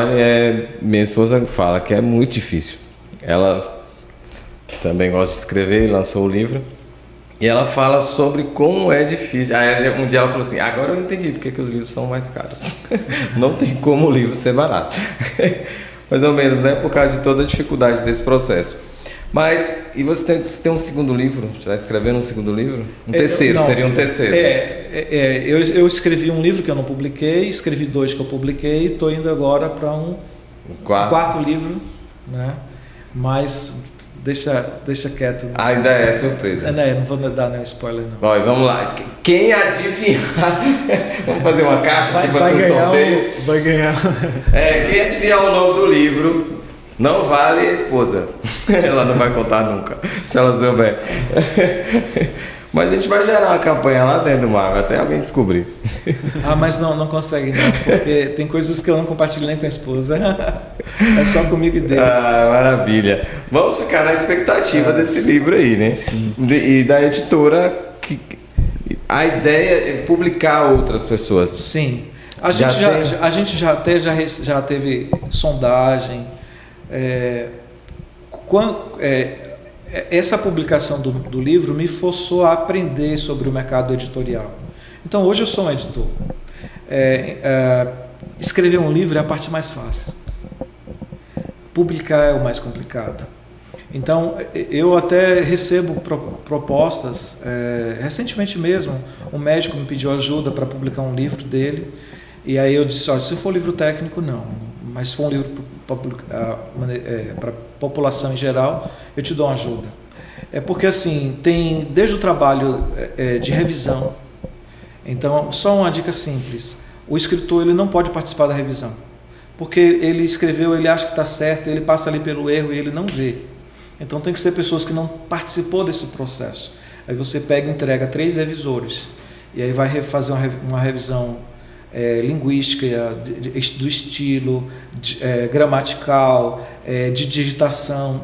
minha esposa fala que é muito difícil. Ela também gosta de escrever, lançou o livro, e ela fala sobre como é difícil. Aí um dia ela falou assim, agora eu entendi porque que os livros são mais caros. Não tem como o livro ser barato. Mais ou menos, né? Por causa de toda a dificuldade desse processo. Mas, e você tem um segundo livro? Está escrevendo um segundo livro? Um terceiro, seria um terceiro. Eu escrevi um livro que eu não publiquei, escrevi 2 que eu publiquei, e estou indo agora para um quarto livro, né? Mas deixa quieto. Ainda é surpresa. Não vou dar nenhum spoiler, não. Bom, vamos lá. Quem adivinhar... Vamos fazer uma caixa, tipo assim, sorteio. Vai ganhar. Quem adivinhar o nome do livro... Não vale a esposa. Ela não vai contar nunca, se ela souber. Mas a gente vai gerar uma campanha lá dentro do mar, até alguém descobrir. Mas não consegue não, porque tem coisas que eu não compartilho nem com a esposa. É só comigo e Deus. Maravilha. Vamos ficar na expectativa desse livro aí, né? Sim. E da editora, a ideia é publicar outras pessoas. Sim. A gente já teve sondagem. Essa publicação do livro me forçou a aprender sobre o mercado editorial. Então hoje eu sou um editor. Escrever um livro é a parte mais fácil. Publicar é o mais complicado. Então eu até recebo propostas. Recentemente mesmo, um médico me pediu ajuda para publicar um livro dele. E aí eu disse, se for livro técnico, não. Mas se for um livro para a população em geral, eu te dou uma ajuda. Porque assim, tem desde o trabalho de revisão. Então, só uma dica simples. O escritor ele não pode participar da revisão. Porque ele escreveu, ele acha que está certo, ele passa ali pelo erro e ele não vê. Então tem que ser pessoas que não participou desse processo. Aí você pega e entrega 3 revisores. E aí vai fazer uma revisão linguística, do estilo, gramatical, de digitação.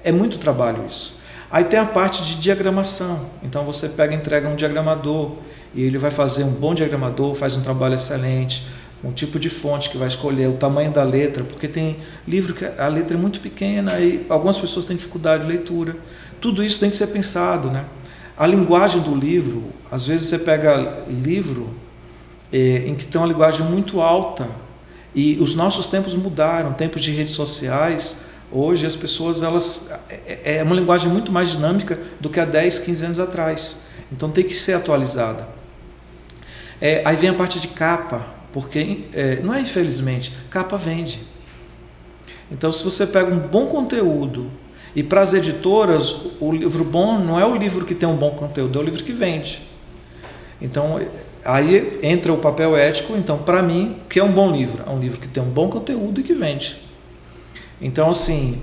É muito trabalho isso. Aí tem a parte de diagramação. Então você pega e entrega um diagramador e ele vai fazer um bom diagramador, faz um trabalho excelente, um tipo de fonte que vai escolher, o tamanho da letra, porque tem livro que a letra é muito pequena e algumas pessoas têm dificuldade de leitura. Tudo isso tem que ser pensado, né? A linguagem do livro, às vezes você pega livro em que tem uma linguagem muito alta e os nossos tempos mudaram, tempos de redes sociais. Hoje as pessoas, é uma linguagem muito mais dinâmica do que há 10, 15 anos atrás. Então tem que ser atualizada. Aí vem a parte de capa, porque, não é infelizmente, capa vende. Então se você pega um bom conteúdo, e para as editoras, o livro bom não é o livro que tem um bom conteúdo, é o livro que vende. Então aí entra o papel ético. Então para mim, o que é um bom livro? É um livro que tem um bom conteúdo e que vende. Então, assim,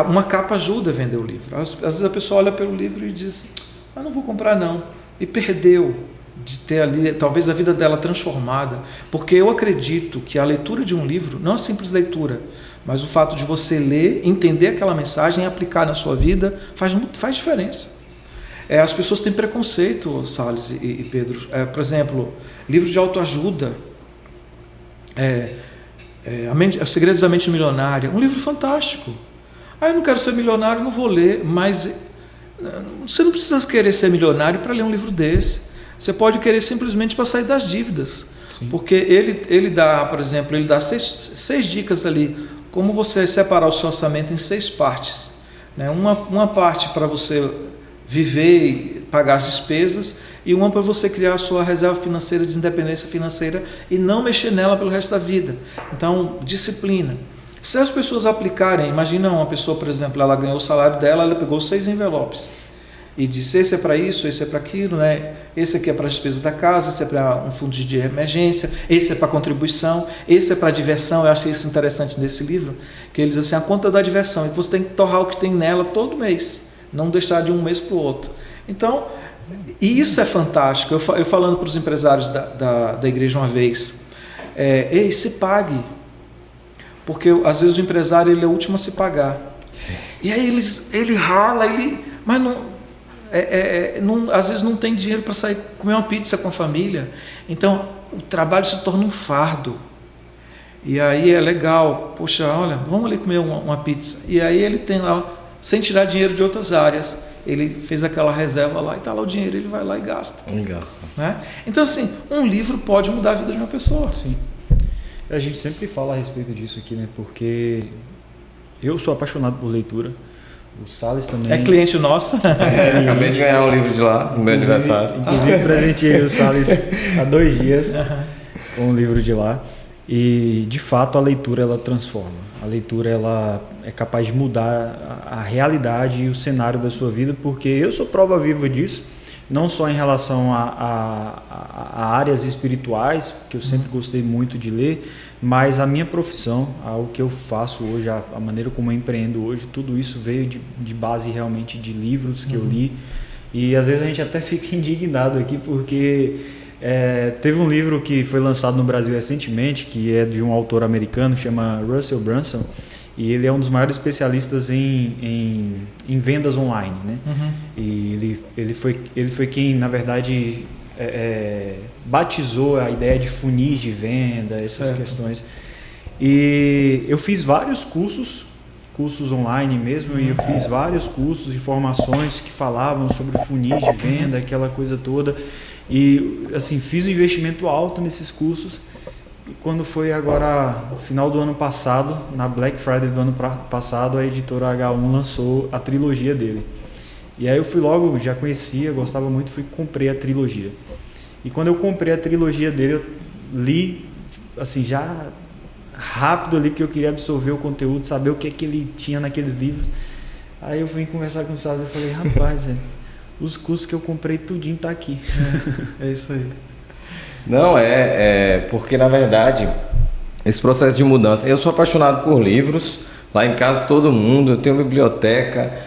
uma capa ajuda a vender o livro. Às vezes a pessoa olha pelo livro e diz, não vou comprar não. E perdeu de ter ali, talvez, a vida dela transformada. Porque eu acredito que a leitura de um livro, não é uma simples leitura, mas o fato de você ler, entender aquela mensagem e aplicar na sua vida, faz diferença. As pessoas têm preconceito, Salles e Pedro. Por exemplo, livros de autoajuda, Os Segredos da Mente Milionária, um livro fantástico. Eu não quero ser milionário, não vou ler, mas você não precisa querer ser milionário para ler um livro desse. Você pode querer simplesmente para sair das dívidas. Sim. Porque ele dá, por exemplo, ele dá seis dicas ali, como você separar o seu orçamento em 6 partes. Né? Uma parte para você viver e pagar as despesas, e uma para você criar a sua reserva financeira de independência financeira e não mexer nela pelo resto da vida. Então, disciplina. Se as pessoas aplicarem, imagina uma pessoa, por exemplo, ela ganhou o salário dela, ela pegou 6 envelopes e disse, esse é para isso, esse é para aquilo, né? Esse aqui é para as despesas da casa, esse é para um fundo de emergência, esse é para contribuição, esse é para diversão. Eu achei isso interessante nesse livro, que eles dizem assim, a conta da diversão, e você tem que torrar o que tem nela todo mês, não deixar de um mês para o outro. Então, e isso é fantástico. Eu falando para os empresários da igreja uma vez, se pague, porque às vezes o empresário ele é o último a se pagar. Sim. E aí ele rala, mas às vezes não tem dinheiro para sair comer uma pizza com a família. Então o trabalho se torna um fardo. E aí é legal, poxa, olha, vamos ali comer uma pizza. E aí ele tem lá, sem tirar dinheiro de outras áreas, ele fez aquela reserva lá e está lá o dinheiro, ele vai lá e gasta. Né? Então, assim, um livro pode mudar a vida de uma pessoa. Sim. A gente sempre fala a respeito disso aqui, né? Porque eu sou apaixonado por leitura. O Salles também. É cliente nosso. Acabei de ganhar um livro de lá, no meu aniversário. Inclusive, presenteei o Salles há 2 dias com um livro de lá. E, de fato, a leitura ela transforma. A leitura ela é capaz de mudar a realidade e o cenário da sua vida, porque eu sou prova viva disso, não só em relação a áreas espirituais, que eu sempre gostei muito de ler, mas a minha profissão, o que eu faço hoje, a maneira como eu empreendo hoje, tudo isso veio de base realmente de livros que eu li. E às vezes a gente até fica indignado aqui, porque teve um livro que foi lançado no Brasil recentemente, que é de um autor americano, chama Russell Brunson, e ele é um dos maiores especialistas em vendas online, né? E ele foi quem, na verdade, batizou a ideia de funis de venda, essas questões. E eu fiz vários cursos online mesmo, e eu fiz vários cursos e formações que falavam sobre funis de venda, aquela coisa toda. E assim, fiz um investimento alto nesses cursos. E quando foi agora, no final do ano passado, na Black Friday do ano passado, a editora H1 lançou a trilogia dele. E aí eu fui logo, já conhecia, gostava muito, comprei a trilogia. E quando eu comprei a trilogia dele, eu li, assim, já rápido ali, porque eu queria absorver o conteúdo, saber o que é que ele tinha naqueles livros. Aí eu fui conversar com o Salles e falei, rapaz, velho, os cursos que eu comprei tudinho tá aqui. É isso aí. Não, porque na verdade, esse processo de mudança, eu sou apaixonado por livros, lá em casa todo mundo, eu tenho biblioteca,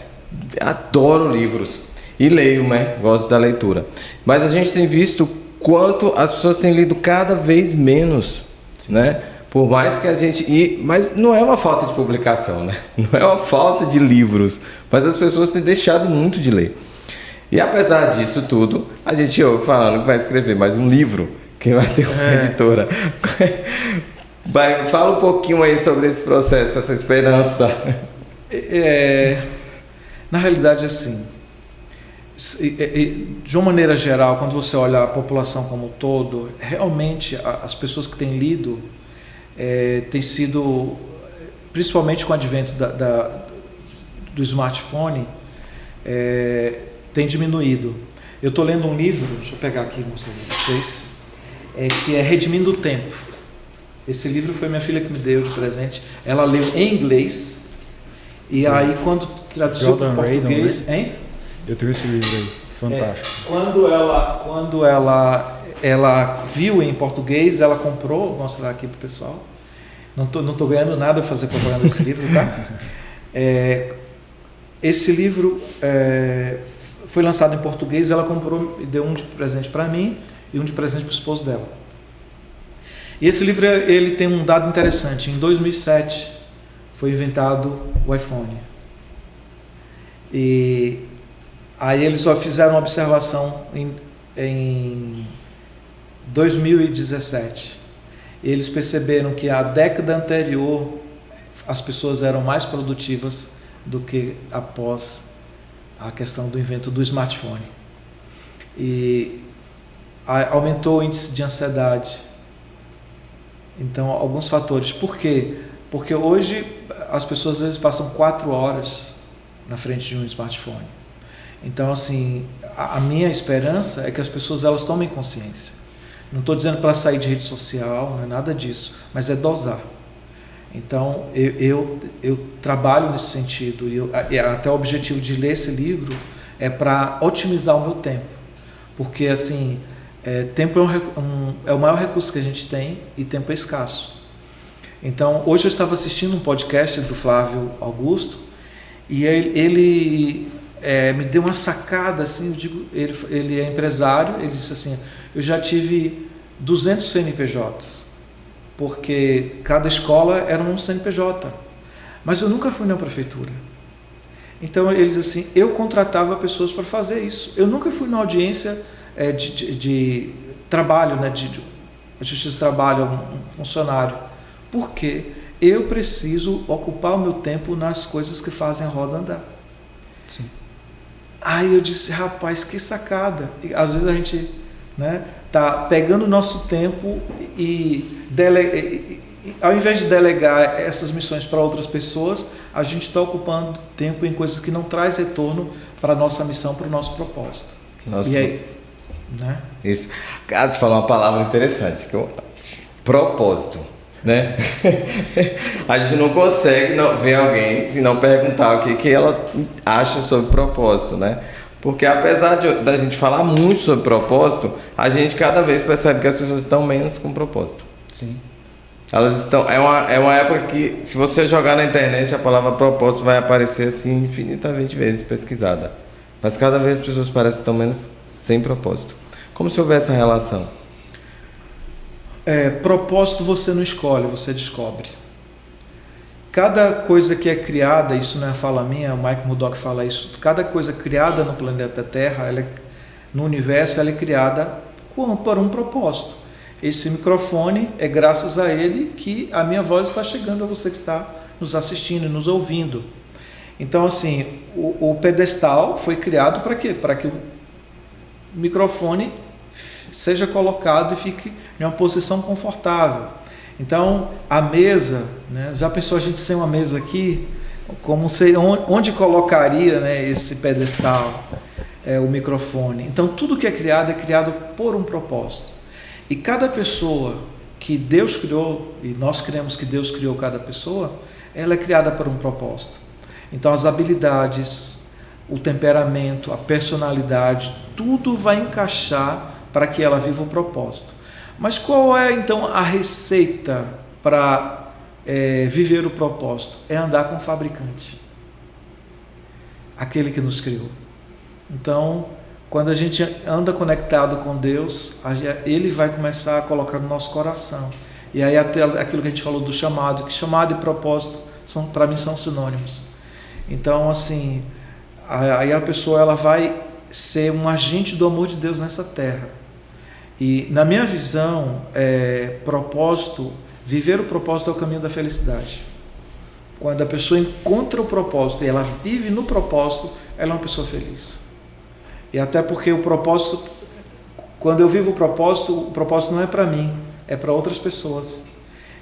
adoro livros e leio, né? Gosto da leitura. Mas a gente tem visto quanto as pessoas têm lido cada vez menos, né? Por mais que a gente... Mas não é uma falta de publicação, né? Não é uma falta de livros, mas as pessoas têm deixado muito de ler. E apesar disso tudo, a gente ouve falando que vai escrever mais um livro, que vai ter uma editora. Fala um pouquinho aí sobre esse processo, essa esperança. Na realidade, assim, de uma maneira geral, quando você olha a população como um todo, realmente as pessoas que têm lido têm sido, principalmente com o advento do smartphone, tem diminuído. Eu estou lendo um livro, deixa eu pegar aqui e mostrar para vocês, que é Redimindo o Tempo. Esse livro foi minha filha que me deu de presente. Ela leu em inglês e aí quando traduziu para o português... Hein? Eu tenho esse livro aí, fantástico. Quando ela viu em português, ela comprou, vou mostrar aqui para o pessoal. Não tô ganhando nada para fazer propaganda desse livro, tá? Esse livro foi lançado em português, ela comprou e deu um de presente para mim e um de presente para o esposo dela. E esse livro ele tem um dado interessante. Em 2007 foi inventado o iPhone. E aí eles só fizeram uma observação em 2017. Eles perceberam que a década anterior as pessoas eram mais produtivas do que após a questão do invento do smartphone. E aumentou o índice de ansiedade. Então, alguns fatores. Por quê? Porque hoje as pessoas às vezes passam 4 horas na frente de um smartphone. Então, assim, a minha esperança é que as pessoas elas tomem consciência. Não estou dizendo para sair de rede social, não é nada disso, mas é dosar. Então, eu trabalho nesse sentido. E até o objetivo de ler esse livro é para otimizar o meu tempo. Porque, assim, tempo é o maior recurso que a gente tem e tempo é escasso. Então, hoje eu estava assistindo um podcast do Flávio Augusto e ele me deu uma sacada, assim, eu digo, ele é empresário, ele disse assim, eu já tive 200 CNPJs, porque cada escola era um CNPJ, mas eu nunca fui na prefeitura. Então ele diz assim, eu contratava pessoas para fazer isso, eu nunca fui na audiência de trabalho, né, de Justiça do Trabalho, um funcionário, porque eu preciso ocupar o meu tempo nas coisas que fazem a roda andar. Sim. Aí eu disse, rapaz, que sacada. E, às vezes a gente, né, tá pegando o nosso tempo e ao invés de delegar essas missões para outras pessoas, a gente está ocupando tempo em coisas que não traz retorno para a nossa missão, para o nosso propósito. E aí, né? Isso. Caso falou uma palavra interessante, que propósito, né? A gente não consegue ver alguém e não perguntar o que ela acha sobre propósito, né? Porque apesar da gente falar muito sobre propósito, a gente cada vez percebe que as pessoas estão menos com propósito. Sim. Elas estão. É uma época que, se você jogar na internet, a palavra propósito vai aparecer assim infinitamente vezes pesquisada. Mas cada vez as pessoas parecem que estão menos sem propósito. Como se houvesse essa relação? Propósito você não escolhe, você descobre. Cada coisa que é criada, isso não é fala minha, o Mike Murdock fala isso, cada coisa criada no planeta Terra, no universo, ela é criada por um propósito. Esse microfone é graças a ele que a minha voz está chegando a você que está nos assistindo e nos ouvindo. Então, assim, o pedestal foi criado para quê? Para que o microfone seja colocado e fique em uma posição confortável. Então, a mesa, né, já pensou a gente sem uma mesa aqui? Onde colocaria, né, esse pedestal, o microfone? Então, tudo que é criado por um propósito. E cada pessoa que Deus criou, e nós cremos que Deus criou cada pessoa, ela é criada por um propósito. Então, as habilidades, o temperamento, a personalidade, tudo vai encaixar para que ela viva o propósito. Mas qual é, então, a receita para viver o propósito? É andar com o fabricante, aquele que nos criou. Então, quando a gente anda conectado com Deus, Ele vai começar a colocar no nosso coração. E aí até aquilo que a gente falou do chamado, que chamado e propósito, para mim, são sinônimos. Então, assim, aí a pessoa ela vai ser um agente do amor de Deus nessa terra. E, na minha visão, propósito, viver o propósito é o caminho da felicidade. Quando a pessoa encontra o propósito e ela vive no propósito, ela é uma pessoa feliz. E até porque o propósito, quando eu vivo o propósito não é para mim, é para outras pessoas.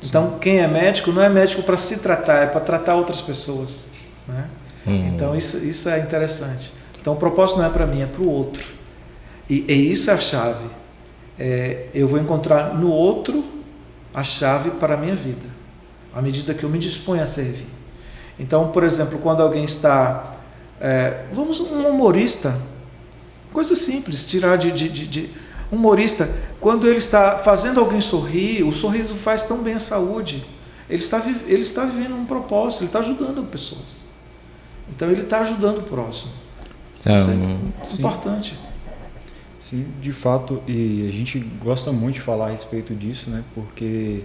Sim. Então, quem é médico não é médico para se tratar, é para tratar outras pessoas, né? Então, isso é interessante. Então, o propósito não é para mim, é para o outro. E isso é a chave. Eu vou encontrar no outro a chave para a minha vida, à medida que eu me disponho a servir. Então, por exemplo, quando alguém está... um humorista, coisa simples, tirar de humorista, quando ele está fazendo alguém sorrir, o sorriso faz tão bem à saúde. Ele está vivendo um propósito, ele está ajudando pessoas. Então, ele está ajudando o próximo. Isso é importante. Sim, de fato, e a gente gosta muito de falar a respeito disso, né? Porque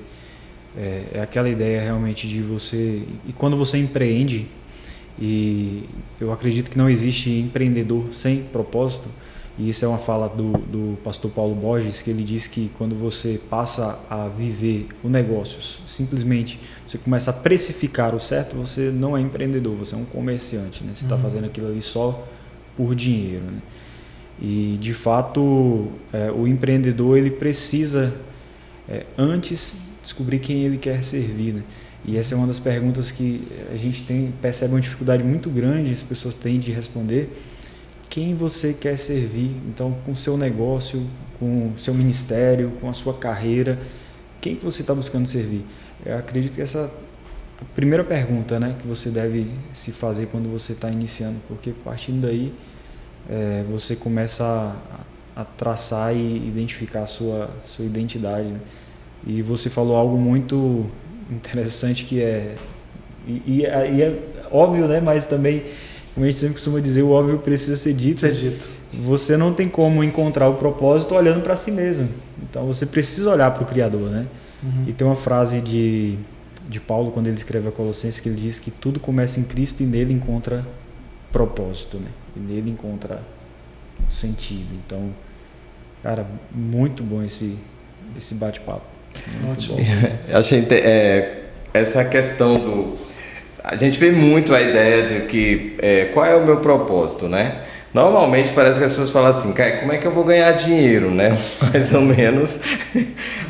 é aquela ideia realmente de você... E quando você empreende, e eu acredito que não existe empreendedor sem propósito, e isso é uma fala do pastor Paulo Borges, que ele diz que quando você passa a viver o negócio, simplesmente você começa a precificar o certo, você não é empreendedor, você é um comerciante, né? Você está fazendo aquilo ali só por dinheiro, né? E, de fato, o empreendedor ele precisa, antes, descobrir quem ele quer servir, né? E essa é uma das perguntas que a gente percebe uma dificuldade muito grande, as pessoas têm de responder. Quem você quer servir? Então, com o seu negócio, com o seu ministério, com a sua carreira, quem que você está buscando servir? Eu acredito que essa é a primeira pergunta, né, que você deve se fazer quando você está iniciando, porque partindo daí você começa a traçar e identificar a sua identidade, né? E você falou algo muito interessante que é óbvio, né? Mas também, como a gente sempre costuma dizer, o óbvio precisa ser dito. Você não tem como encontrar o propósito olhando para si mesmo. Então você precisa olhar para o Criador, né? E tem uma frase de Paulo, quando ele escreve a Colossenses, que ele diz que tudo começa em Cristo e nele encontra propósito, né? E nele encontra sentido. Então, cara, muito bom esse bate-papo. Ótimo. Eu achei essa questão a gente vê muito a ideia de que qual é o meu propósito, né? Normalmente parece que as pessoas falam assim, como é que eu vou ganhar dinheiro, né? Mais ou menos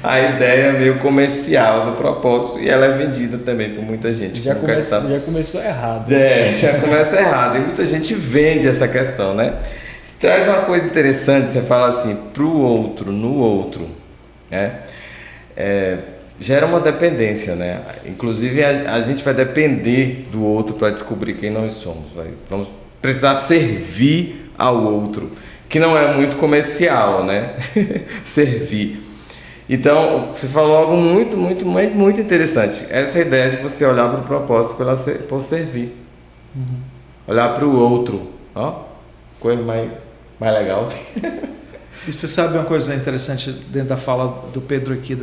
a ideia meio comercial do propósito, e ela é vendida também por muita gente. Já começou errado. Já começa errado, e muita gente vende essa questão, né? Traz uma coisa interessante, você fala assim, pro outro, no outro, né? Gera uma dependência, né? Inclusive a gente vai depender do outro para descobrir quem nós somos. Vamos precisar servir ao outro, que não é muito comercial, né? Servir. Então, você falou algo muito, muito, muito, muito interessante. Essa ideia de você olhar para o propósito por servir. Olhar para o outro. Ó, coisa mais legal. E você sabe uma coisa interessante dentro da fala do Pedro aqui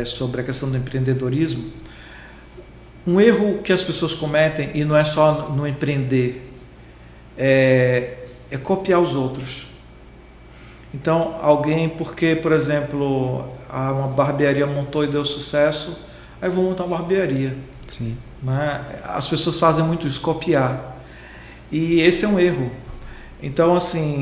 sobre a questão do empreendedorismo? Um erro que as pessoas cometem, e não é só no empreender, é copiar os outros. Então, porque, por exemplo, uma barbearia montou e deu sucesso, aí eu vou montar uma barbearia. Sim. Né? As pessoas fazem muito isso, copiar. E esse é um erro. Então, assim,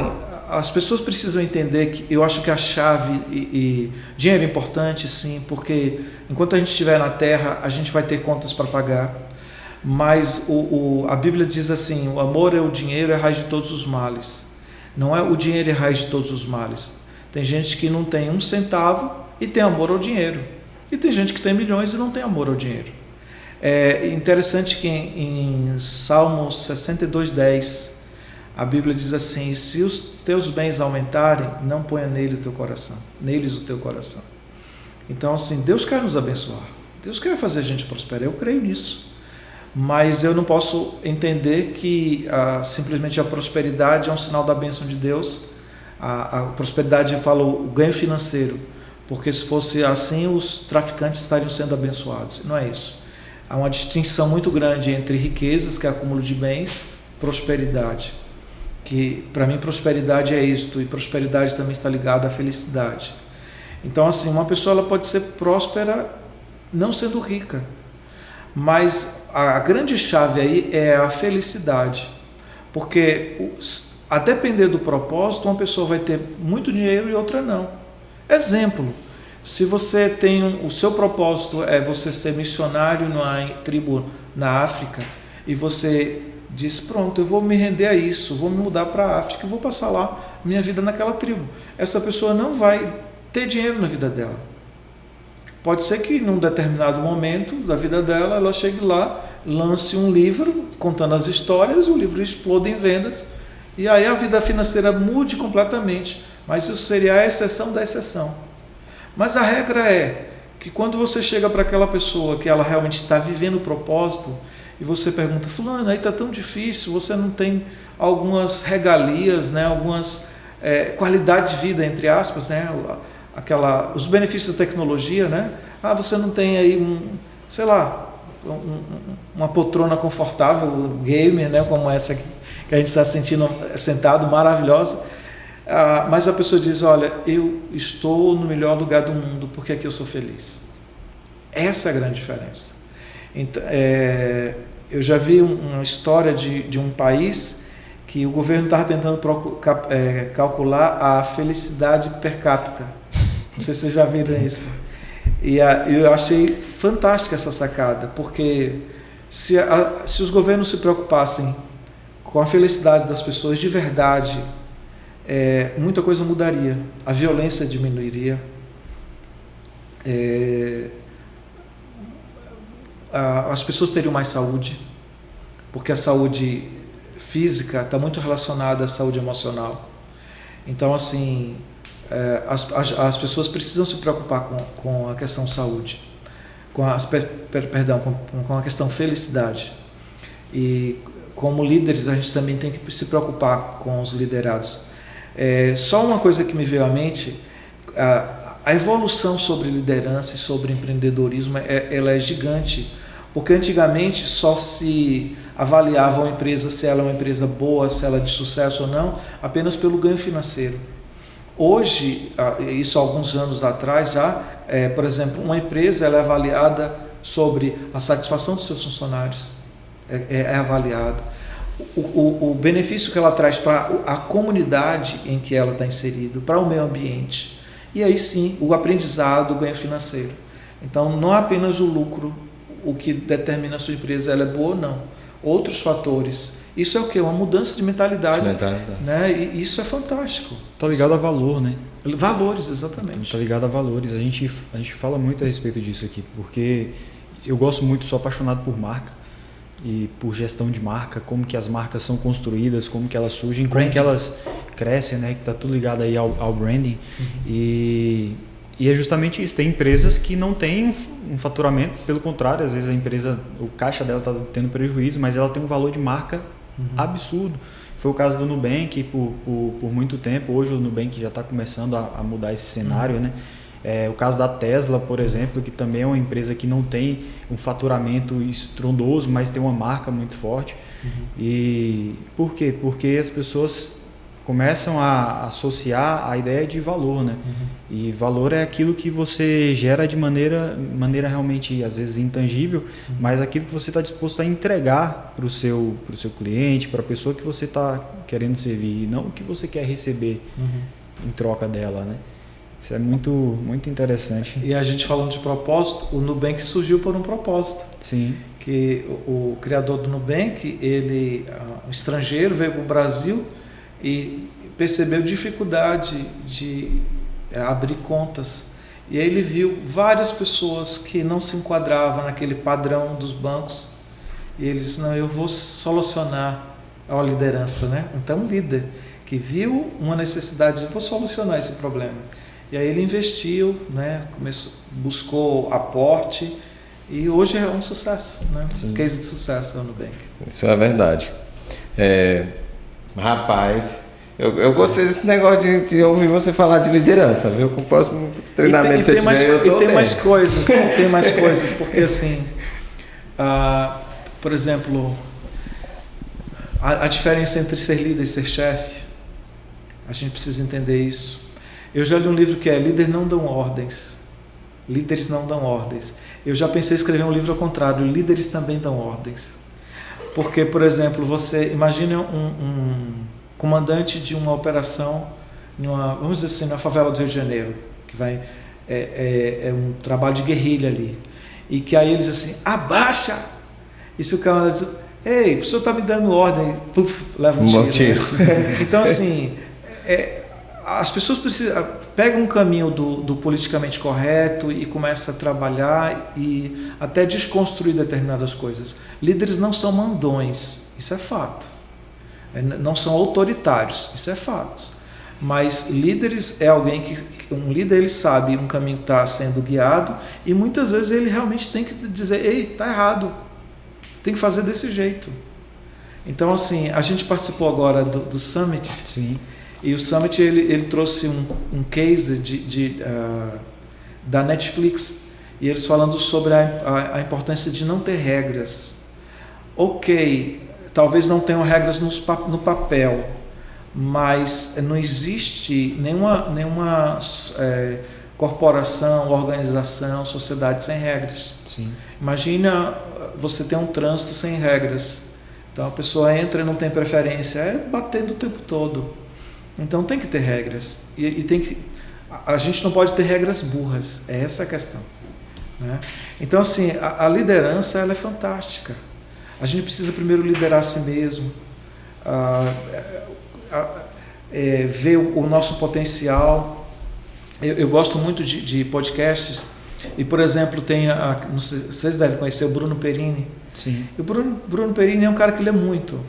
as pessoas precisam entender que eu acho que a chave e dinheiro é importante, sim, porque enquanto a gente estiver na terra, a gente vai ter contas para pagar. Mas a Bíblia diz assim, o amor é o dinheiro, é a raiz de todos os males. Não é o dinheiro é a raiz de todos os males. Tem gente que não tem um centavo e tem amor ao dinheiro. E tem gente que tem milhões e não tem amor ao dinheiro. É interessante que em Salmos 62:10, a Bíblia diz assim, se os teus bens aumentarem, não ponha neles o teu coração. Então, assim, Deus quer nos abençoar. Deus quer fazer a gente prosperar, eu creio nisso. Mas eu não posso entender que simplesmente a prosperidade é um sinal da bênção de Deus A prosperidade, eu falo, o ganho financeiro, porque se fosse assim, os traficantes estariam sendo abençoados. Não é isso. Há uma distinção muito grande entre riquezas, que é acúmulo de bens, prosperidade. Que, para mim, prosperidade é êxito, e prosperidade também está ligada à felicidade. Então, assim, uma pessoa ela pode ser próspera não sendo rica, mas a grande chave aí é a felicidade, porque a depender do propósito, uma pessoa vai ter muito dinheiro e outra não. Exemplo, se você tem o seu propósito é você ser missionário numa tribo na África e você diz, pronto, eu vou me render a isso, vou me mudar para a África e vou passar lá minha vida naquela tribo. Essa pessoa não vai ter dinheiro na vida dela. Pode ser que num determinado momento da vida dela, ela chegue lá, lance um livro contando as histórias, o livro exploda em vendas, e aí a vida financeira mude completamente. Mas isso seria a exceção da exceção. Mas a regra é que quando você chega para aquela pessoa que ela realmente está vivendo o propósito, e você pergunta, fulano, aí está tão difícil, você não tem algumas regalias, né, algumas qualidade de vida, entre aspas, né, os benefícios da tecnologia, né? Você não tem aí sei lá, uma poltrona confortável, gamer, né? Como essa que a gente está sentado, maravilhosa. Mas a pessoa diz, olha, eu estou no melhor lugar do mundo porque aqui eu sou feliz. Essa é a grande diferença. Então, eu já vi uma história de um país que o governo estava tentando calcular a felicidade per capita. Não sei se vocês já viram isso. E eu achei fantástica essa sacada, porque se os governos se preocupassem com a felicidade das pessoas de verdade, muita coisa mudaria. A violência diminuiria. As pessoas teriam mais saúde, porque a saúde física está muito relacionada à saúde emocional. Então, assim, as pessoas precisam se preocupar com a questão saúde, com a questão felicidade. E como líderes, a gente também tem que se preocupar com os liderados. Só uma coisa que me veio à mente, a evolução sobre liderança e sobre empreendedorismo, ela é gigante, porque antigamente só se avaliava uma empresa, se ela é uma empresa boa, se ela é de sucesso ou não, apenas pelo ganho financeiro. Hoje, isso há alguns anos atrás já, por exemplo, uma empresa ela é avaliada sobre a satisfação dos seus funcionários, é avaliado. O benefício que ela traz para a comunidade em que ela está inserido, para o meio ambiente. E aí sim, o aprendizado, o ganho financeiro. Então, não é apenas o lucro o que determina a sua empresa, ela é boa ou não. Outros fatores. Isso é o quê? Uma mudança de mentalidade. Né? E isso é fantástico. Está ligado a valor, né? Valores, exatamente. Está ligado a valores. A gente fala muito a respeito disso aqui, porque eu gosto muito, sou apaixonado por marca e por gestão de marca, como que as marcas são construídas, como que elas surgem, como que elas crescem, né? Que está tudo ligado aí ao branding. Uhum. E é justamente isso, tem empresas que não têm um faturamento, pelo contrário, às vezes a empresa, o caixa dela está tendo prejuízo, mas ela tem um valor de marca absurdo. Foi o caso do Nubank por muito tempo, hoje o Nubank já está começando a mudar esse cenário, né? O caso da Tesla, por exemplo, que também é uma empresa que não tem um faturamento estrondoso, mas tem uma marca muito forte. E por quê? Porque as pessoas começam a associar a ideia de valor, né? E valor é aquilo que você gera de maneira realmente, às vezes, intangível, mas aquilo que você está disposto a entregar para o seu cliente, para a pessoa que você está querendo servir, e não o que você quer receber em troca dela, né? Isso é muito, muito interessante. E a gente falando de propósito, o Nubank surgiu por um propósito. Sim. Que o criador do Nubank, ele, um estrangeiro, veio para o Brasil e percebeu dificuldade de abrir contas. E aí ele viu várias pessoas que não se enquadravam naquele padrão dos bancos. E ele disse, não, eu vou solucionar a liderança, né? Então, um líder que viu uma necessidade, eu vou solucionar esse problema. E aí ele investiu, né? Buscou aporte e hoje é um sucesso, né? Um case de sucesso no Nubank. Isso é verdade. Rapaz, Eu gostei desse negócio de ouvir você falar de liderança, viu? Com o próximo treinamento que você tiver, eu tô E tem dentro. mais coisas, porque assim, por exemplo, a diferença entre ser líder e ser chefe, a gente precisa entender isso. Eu já li um livro que é Líderes não dão ordens. Líderes não dão ordens. Eu já pensei em escrever um livro ao contrário, líderes também dão ordens. Porque, por exemplo, você imagine um comandante de uma operação, vamos dizer assim, na favela do Rio de Janeiro, que é um trabalho de guerrilha ali, e que aí eles assim, abaixa! E se o cara diz, ei, o senhor está me dando ordem, puf, leva um tiro. Né? Então, assim, as pessoas pegam um caminho do politicamente correto e começam a trabalhar e até desconstruir determinadas coisas. Líderes não são mandões, isso é fato. Não são autoritários, isso é fato. Mas líderes é alguém um líder ele sabe um caminho que está sendo guiado e muitas vezes ele realmente tem que dizer, ei, está errado, tem que fazer desse jeito. Então, assim, a gente participou agora do Summit. Sim. E o Summit ele trouxe um case da Netflix e eles falando sobre a importância de não ter regras. Ok, talvez não tenham regras no papel, mas não existe nenhuma corporação, organização, sociedade sem regras. Sim. Imagina você ter um trânsito sem regras. Então a pessoa entra e não tem preferência, batendo o tempo todo. Então tem que ter regras a gente não pode ter regras burras, é essa a questão, né? Então assim, a liderança ela é fantástica. A gente precisa primeiro liderar a si mesmo, ver o nosso potencial. Eu gosto muito de podcasts e, por exemplo, não sei, vocês devem conhecer o Bruno Perini. Sim. E o Bruno Perini é um cara que lê muito,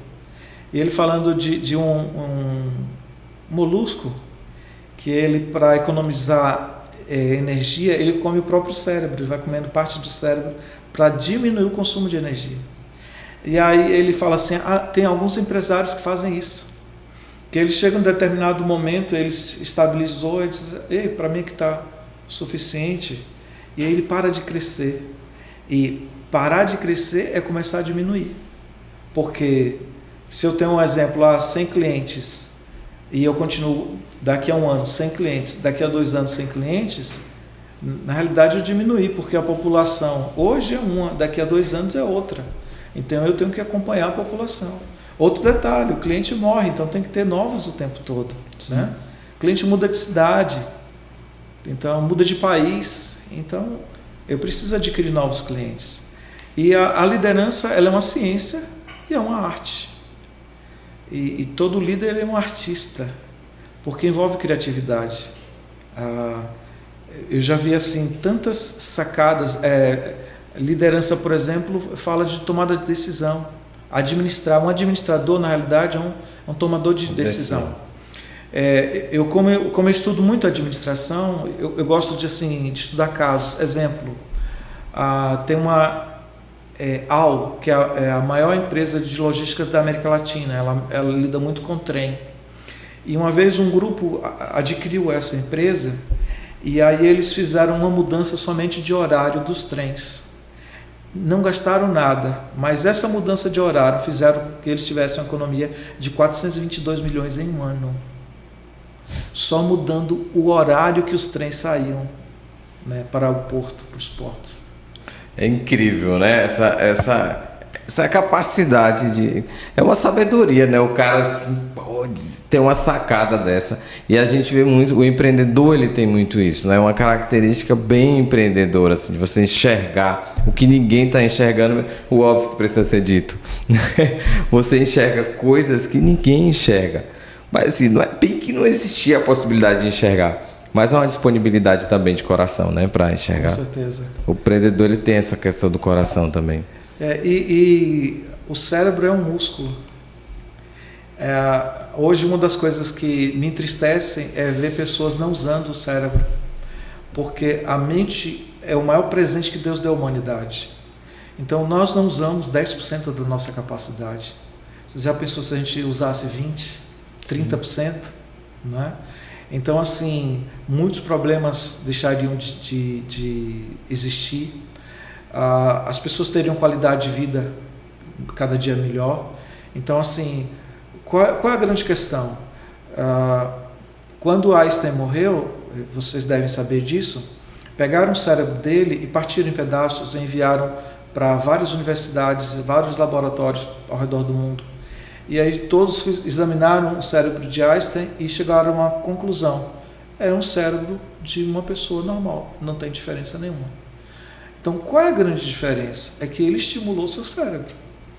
e ele falando de um molusco que ele, para economizar energia, ele come o próprio cérebro, ele vai comendo parte do cérebro para diminuir o consumo de energia. E aí ele fala assim, tem alguns empresários que fazem isso, que eles chegam em determinado momento, ele se estabilizou e diz, ei, para mim que está suficiente, e aí ele para de crescer, e parar de crescer é começar a diminuir, porque se eu tenho um exemplo, 100 clientes, e eu continuo daqui a um ano sem clientes, daqui a 2 anos sem clientes, na realidade eu diminuí, porque a população hoje é uma, daqui a 2 anos é outra. Então eu tenho que acompanhar a população. Outro detalhe, o cliente morre, então tem que ter novos o tempo todo. Né? O cliente muda de cidade, então muda de país, então eu preciso adquirir novos clientes. E a liderança ela é uma ciência e é uma arte. E todo líder é um artista, porque envolve criatividade. Eu já vi assim tantas sacadas. Liderança, por exemplo, fala de tomada de decisão. Um administrador, na realidade, é um tomador de decisão. Como eu estudo muito administração, eu gosto de estudar casos. Exemplo, tem uma AL, que é a maior empresa de logística da América Latina. Ela lida muito com trem. E uma vez um grupo adquiriu essa empresa e aí eles fizeram uma mudança somente de horário dos trens. Não gastaram nada, mas essa mudança de horário fizeram que eles tivessem uma economia de 422 milhões em um ano. Só mudando o horário que os trens saíam, né, para o porto, para os portos. É incrível, né? Essa capacidade é uma sabedoria, né? O cara assim, pode ter uma sacada dessa. E a gente vê muito, o empreendedor ele tem muito isso, né? Uma característica bem empreendedora, assim, de você enxergar o que ninguém está enxergando, o óbvio que precisa ser dito. Você enxerga coisas que ninguém enxerga. Mas assim, não é bem que não existia a possibilidade de enxergar. Mas há uma disponibilidade também de coração, né, para enxergar. Com certeza. O empreendedor ele tem essa questão do coração também. E o cérebro é um músculo. Hoje uma das coisas que me entristecem é ver pessoas não usando o cérebro, porque a mente é o maior presente que Deus deu à humanidade. Então nós não usamos 10% da nossa capacidade. Você já pensou se a gente usasse 20%? 30%, né? Então, assim, muitos problemas deixariam de existir, as pessoas teriam qualidade de vida cada dia melhor. Então, assim, qual é a grande questão? Quando Einstein morreu, vocês devem saber disso, pegaram o cérebro dele e partiram em pedaços e enviaram para várias universidades, vários laboratórios ao redor do mundo. E aí todos examinaram o cérebro de Einstein e chegaram a uma conclusão: é um cérebro de uma pessoa normal, não tem diferença nenhuma. Então, qual é a grande diferença? É que ele estimulou seu cérebro.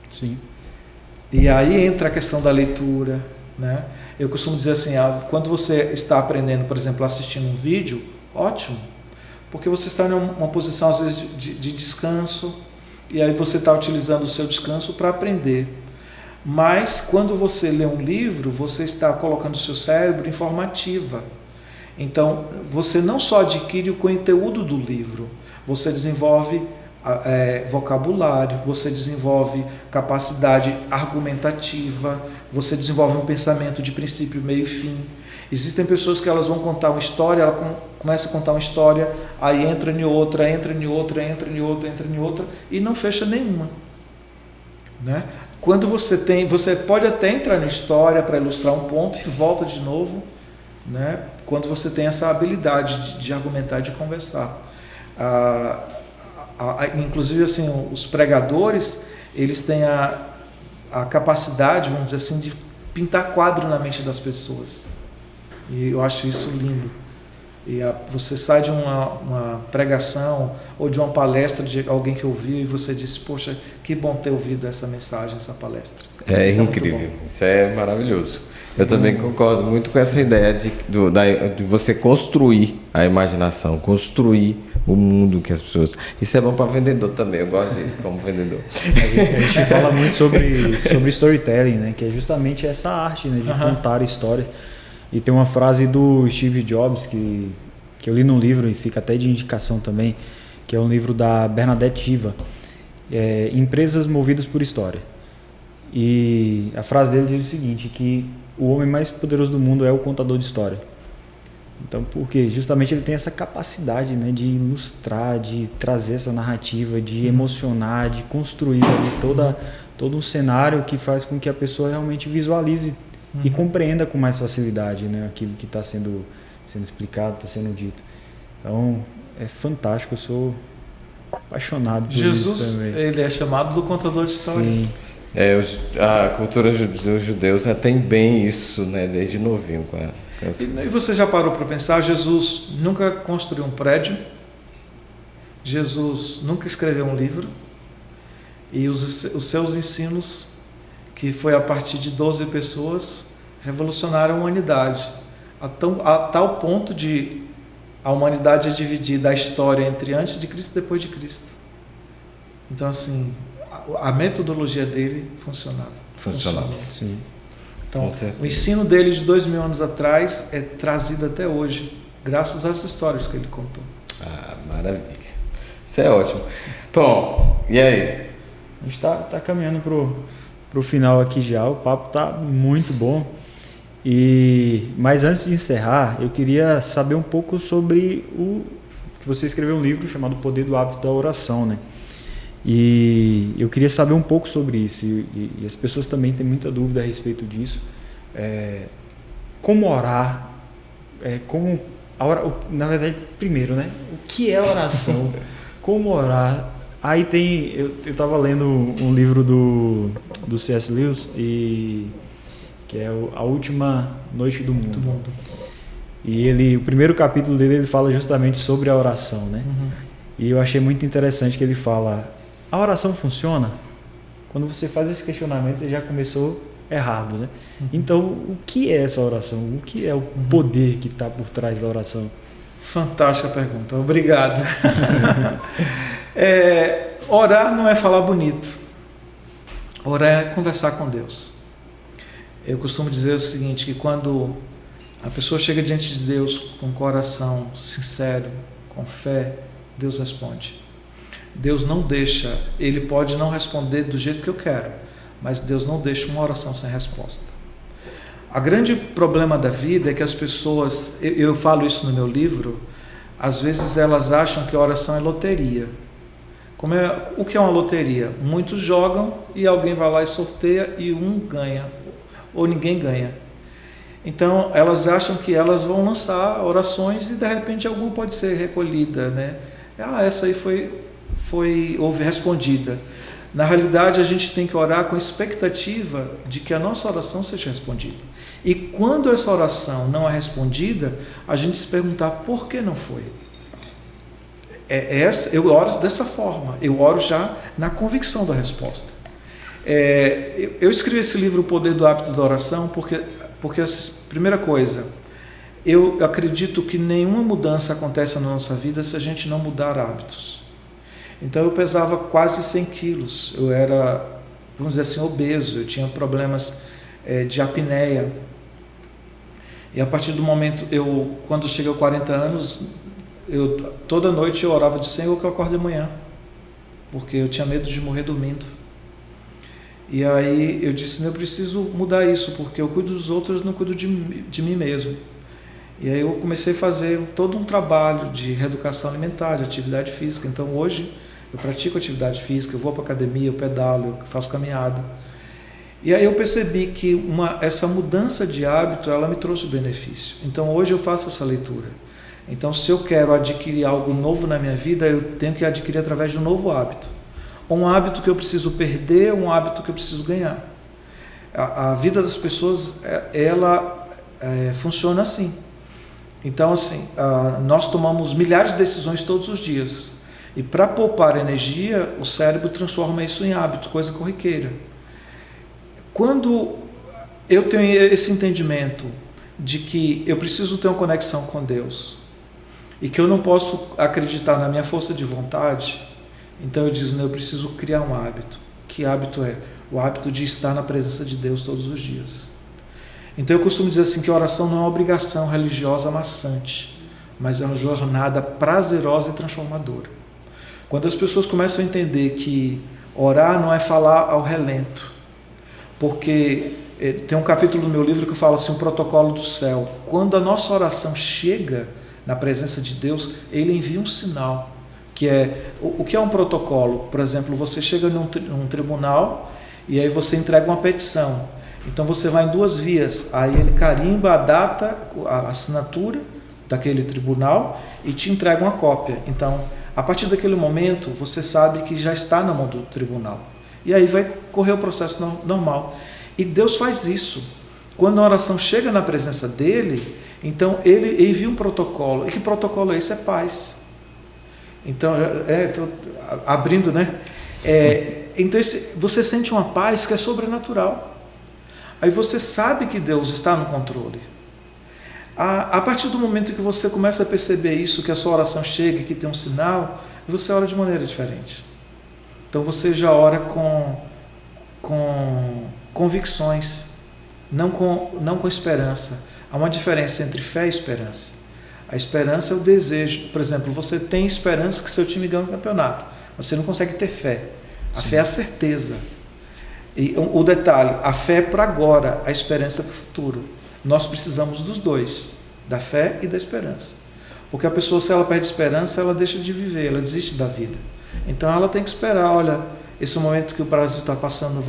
Sim. E aí entra a questão da leitura, né? Eu costumo dizer assim, quando você está aprendendo, por exemplo, assistindo um vídeo, ótimo, porque você está em uma posição, às vezes, de descanso, e aí você está utilizando o seu descanso para aprender. Mas, quando você lê um livro, você está colocando o seu cérebro em forma ativa. Então, você não só adquire o conteúdo do livro, você desenvolve vocabulário, você desenvolve capacidade argumentativa, você desenvolve um pensamento de princípio, meio e fim. Existem pessoas que elas vão contar uma história, ela começa a contar uma história, aí entra em outra, e não fecha nenhuma, né? Quando você pode até entrar na história para ilustrar um ponto e volta de novo, né? Quando você tem essa habilidade de argumentar, de conversar. Inclusive, assim, os pregadores, eles têm a capacidade, vamos dizer assim, de pintar quadro na mente das pessoas. E eu acho isso lindo. E você sai de uma pregação ou de uma palestra de alguém que ouviu e você disse: poxa, que bom ter ouvido essa mensagem, essa palestra. Isso incrível, isso é maravilhoso. Eu também concordo muito com essa ideia de você construir a imaginação, construir o mundo que as pessoas... Isso é bom para vendedor também, eu gosto disso como vendedor. A gente fala muito sobre storytelling, né? Que é justamente essa arte, né? De contar histórias. E tem uma frase do Steve Jobs que eu li num livro e fica até de indicação também, que é um livro da Bernadette Chiva, Empresas Movidas por História. E a frase dele diz o seguinte, que o homem mais poderoso do mundo é o contador de história. Então, porque justamente ele tem essa capacidade, né, de ilustrar, de trazer essa narrativa, de emocionar, de construir ali todo um cenário que faz com que a pessoa realmente visualize e compreenda com mais facilidade, né, aquilo que está sendo explicado, está sendo dito. Então, é fantástico, eu sou apaixonado por Jesus, isso também. Ele é chamado do contador de histórias. Sim. A cultura dos judeus, né, tem bem isso, né, desde novinho. E você já parou para pensar? Jesus nunca construiu um prédio, Jesus nunca escreveu um livro, e os seus ensinos, que foi a partir de 12 pessoas, revolucionaram a humanidade, a tal ponto de a humanidade é dividida, a história entre antes de Cristo e depois de Cristo. Então, assim, a metodologia dele funcionava. Sim. Então, o ensino dele de 2000 anos atrás é trazido até hoje, graças às histórias que ele contou. Maravilha. Isso é ótimo. Bom, e aí? A gente tá caminhando pro final aqui já, o papo tá muito bom. Mas antes de encerrar, eu queria saber um pouco sobre que você escreveu um livro chamado O Poder do Hábito da Oração, né? E eu queria saber um pouco sobre isso, e as pessoas também têm muita dúvida a respeito disso. Como orar? Na verdade, primeiro, né? O que é oração? Como orar? Aí eu estava lendo um livro do C.S. Lewis, que é A Última Noite do Mundo. E o primeiro capítulo dele, ele fala justamente sobre a oração, né? E eu achei muito interessante que ele fala: a oração funciona? Quando você faz esse questionamento, você já começou errado, né? Então, o que é essa oração? O que é o poder que está por trás da oração? Fantástica pergunta, obrigado. Orar não é falar bonito. Orar é conversar com Deus. Eu costumo dizer o seguinte, que quando a pessoa chega diante de Deus com o coração sincero, com fé, Deus responde. Deus não deixa, Ele pode não responder do jeito que eu quero, mas Deus não deixa uma oração sem resposta. A grande problema da vida é que as pessoas, eu falo isso no meu livro, às vezes elas acham que a oração é loteria. O que é uma loteria? Muitos jogam e alguém vai lá e sorteia e um ganha, ou ninguém ganha. Então elas acham que elas vão lançar orações e de repente alguma pode ser recolhida, né? Essa aí houve respondida. Na realidade, a gente tem que orar com a expectativa de que a nossa oração seja respondida. E quando essa oração não é respondida, a gente se perguntar por que não foi. Eu oro dessa forma, eu oro já na convicção da resposta. Eu escrevi esse livro, O Poder do Hábito da Oração, porque primeira coisa, eu acredito que nenhuma mudança acontece na nossa vida se a gente não mudar hábitos. Então eu pesava quase 100 quilos, eu era, vamos dizer assim, obeso, eu tinha problemas de apneia. E a partir do momento, quando cheguei aos 40 anos, toda noite eu orava de Senhor que eu acorde de manhã, porque eu tinha medo de morrer dormindo. E aí eu disse, eu preciso mudar isso, porque eu cuido dos outros, não cuido de mim mesmo. E aí eu comecei a fazer todo um trabalho de reeducação alimentar, de atividade física. Então hoje eu pratico atividade física, eu vou para a academia, eu pedalo, eu faço caminhada. E aí eu percebi que essa mudança de hábito, ela me trouxe benefício. Então hoje eu faço essa leitura. Então se eu quero adquirir algo novo na minha vida, eu tenho que adquirir através de um novo hábito. Um hábito que eu preciso perder, um hábito que eu preciso ganhar. A vida das pessoas, ela funciona assim. Então, assim, nós tomamos milhares de decisões todos os dias. E para poupar energia, o cérebro transforma isso em hábito, coisa corriqueira. Quando eu tenho esse entendimento de que eu preciso ter uma conexão com Deus e que eu não posso acreditar na minha força de vontade, então eu digo, eu preciso criar um hábito. Que hábito é? O hábito de estar na presença de Deus todos os dias. Então eu costumo dizer assim que a oração não é uma obrigação religiosa maçante, mas é uma jornada prazerosa e transformadora. Quando as pessoas começam a entender que orar não é falar ao relento, porque tem um capítulo no meu livro que fala assim, um protocolo do céu. Quando a nossa oração chega na presença de Deus, Ele envia um sinal, que é, o que é um protocolo? Por exemplo, você chega num tribunal e aí você entrega uma petição. Então você vai em duas vias, aí ele carimba a data, a assinatura daquele tribunal e te entrega uma cópia. Então, a partir daquele momento, você sabe que já está na mão do tribunal. E aí vai correr o processo normal. E Deus faz isso. Quando a oração chega na presença dele, então ele envia um protocolo. E que protocolo é esse? É paz. Então, estou abrindo, né? Então você sente uma paz que é sobrenatural. Aí você sabe que Deus está no controle. A partir do momento que você começa a perceber isso, que a sua oração chega, que tem um sinal, você ora de maneira diferente. Então você já ora com convicções, não com esperança. Há uma diferença entre fé e esperança. A esperança é o desejo. Por exemplo, você tem esperança que seu time ganhe o campeonato, mas você não consegue ter fé. A Sim. Fé é a certeza. E o detalhe, a fé é para agora, a esperança é para o futuro. Nós precisamos dos dois, da fé e da esperança. Porque a pessoa, se ela perde esperança, ela deixa de viver, ela desiste da vida. Então ela tem que esperar, olha, esse momento que o Brasil está passando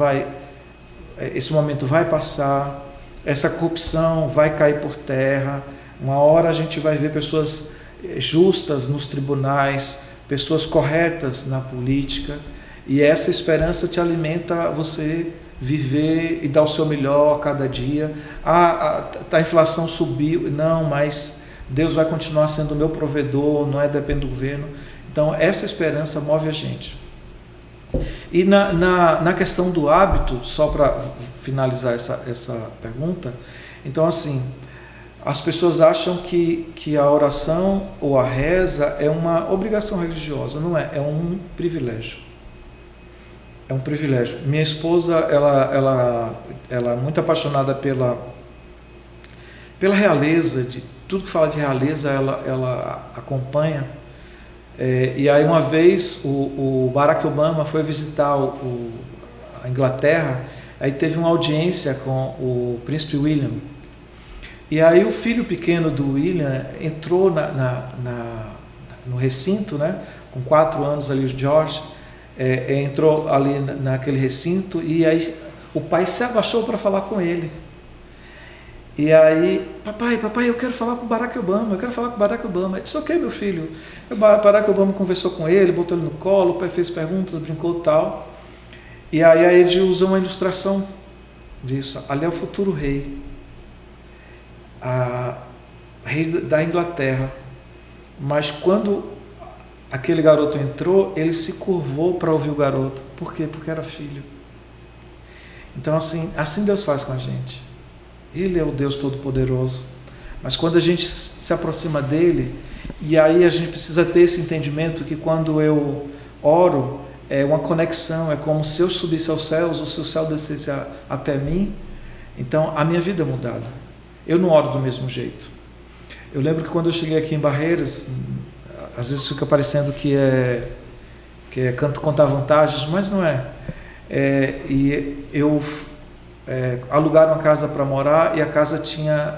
esse momento vai passar, essa corrupção vai cair por terra, uma hora a gente vai ver pessoas justas nos tribunais, pessoas corretas na política, e essa esperança te alimenta a você viver e dar o seu melhor a cada dia. A inflação subiu, não, mas Deus vai continuar sendo o meu provedor, não depende do governo. Então essa esperança move a gente. E na questão do hábito, só para finalizar essa pergunta, então assim, as pessoas acham que a oração ou a reza é uma obrigação religiosa. Não é um privilégio. É um privilégio. Minha esposa, ela é muito apaixonada pela realeza, de tudo que fala de realeza, ela acompanha. E aí uma vez o Barack Obama foi visitar a Inglaterra, aí teve uma audiência com o príncipe William. E aí o filho pequeno do William entrou no recinto, né? Com 4 anos ali, o George, entrou ali naquele recinto e aí o pai se abaixou para falar com ele. E aí, papai, eu quero falar com o Barack Obama, Ele disse, ok, meu filho. O Barack Obama conversou com ele, botou ele no colo, o pai fez perguntas, brincou e tal. E aí a Ed usou uma ilustração disso. Ali é o futuro rei. Rei da Inglaterra. Mas quando aquele garoto entrou, ele se curvou para ouvir o garoto. Por quê? Porque era filho. Então assim Deus faz com a gente. Ele é o Deus Todo-Poderoso. Mas quando a gente se aproxima dele, e aí a gente precisa ter esse entendimento que quando eu oro, é uma conexão, é como se eu subisse aos céus, ou se o céu descesse até mim, então a minha vida é mudada. Eu não oro do mesmo jeito. Eu lembro que quando eu cheguei aqui em Barreiras, às vezes fica parecendo que é contar vantagens, mas não é. E eu alugaram uma casa para morar e a casa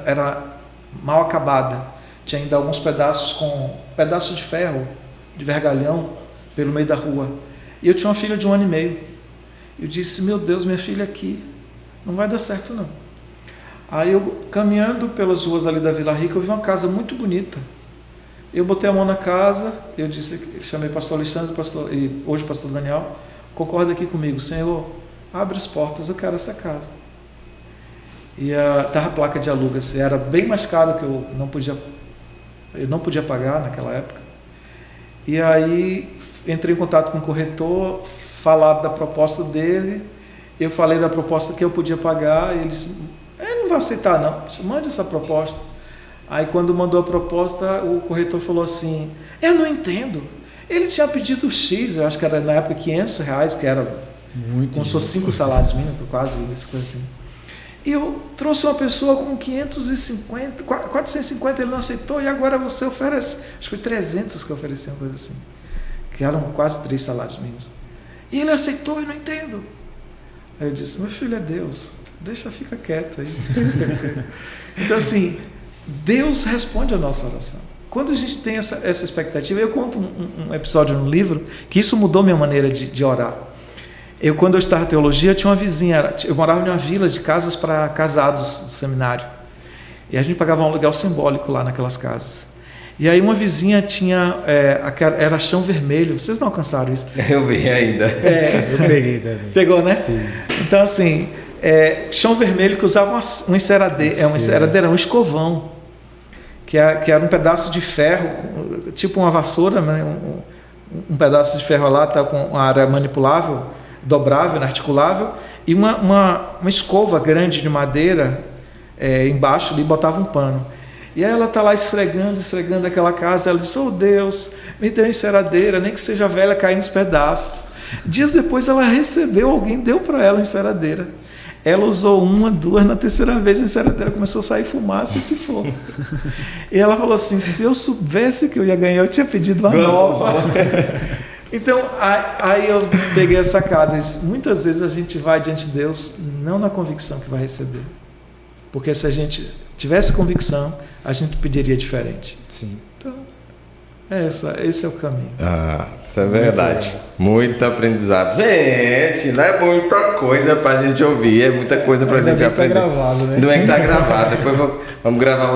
era mal acabada. Tinha ainda alguns pedaços de ferro, de vergalhão, pelo meio da rua. E eu tinha uma filha de 1 ano e meio. Eu disse, meu Deus, minha filha aqui, não vai dar certo não. Aí eu, caminhando pelas ruas ali da Vila Rica, eu vi uma casa muito bonita. Eu botei a mão na casa, eu chamei o pastor Alexandre e hoje o pastor Daniel, concorda aqui comigo, Senhor, abre as portas, eu quero essa casa. E estava a placa de aluga-se, era bem mais caro que eu não podia pagar naquela época. E aí entrei em contato com o corretor, falaram da proposta dele, eu falei da proposta que eu podia pagar, e ele disse, não vai aceitar não, mande essa proposta. Aí quando mandou a proposta, o corretor falou assim, eu não entendo, ele tinha pedido X, eu acho que era na época R$500, que era muito como se fosse 5 salários mínimos, quase isso, coisa assim. E eu trouxe uma pessoa com 550, 450, ele não aceitou, e agora você oferece, acho que foi 300 que eu ofereci, uma coisa assim, que eram quase 3 salários mínimos. E ele aceitou, eu não entendo. Aí eu disse, meu filho é Deus, fica quieto aí. Então assim, Deus responde a nossa oração. Quando a gente tem essa expectativa, eu conto um episódio no livro, que isso mudou minha maneira de orar. Quando eu estudava teologia, eu tinha uma vizinha, eu morava em uma vila de casas para casados do seminário. E a gente pagava um aluguel simbólico lá naquelas casas. E aí uma vizinha tinha, era chão vermelho, vocês não alcançaram isso? Eu vi ainda. Eu peguei também. Pegou, né? Sim. Então assim, chão vermelho que usava uma enceradeira, um escovão, que era um pedaço de ferro, tipo uma vassoura, né? um pedaço de ferro lá, tá, com uma área manipulável, dobrável, articulável, e uma escova grande de madeira embaixo ali, botava um pano. E aí ela está lá esfregando aquela casa, ela disse, oh Deus, me dê uma enceradeira, nem que seja velha, caindo nos pedaços. Dias depois ela recebeu, alguém deu para ela a enceradeira. Ela usou 1, 2, na terceira vez a enceradeira começou a sair fumaça e pifou. E ela falou assim, se eu soubesse que eu ia ganhar, eu tinha pedido uma nova. Então, aí eu peguei essa sacada. Muitas vezes a gente vai diante de Deus não na convicção que vai receber. Porque se a gente tivesse convicção, a gente pediria diferente. Sim. Então, esse é o caminho. Isso é verdade. Muito aprendizado. Gente, não é muita coisa pra gente ouvir, é muita coisa pra gente aprender. Tá gravado, né? Não é que tá gravado. Depois vamos gravar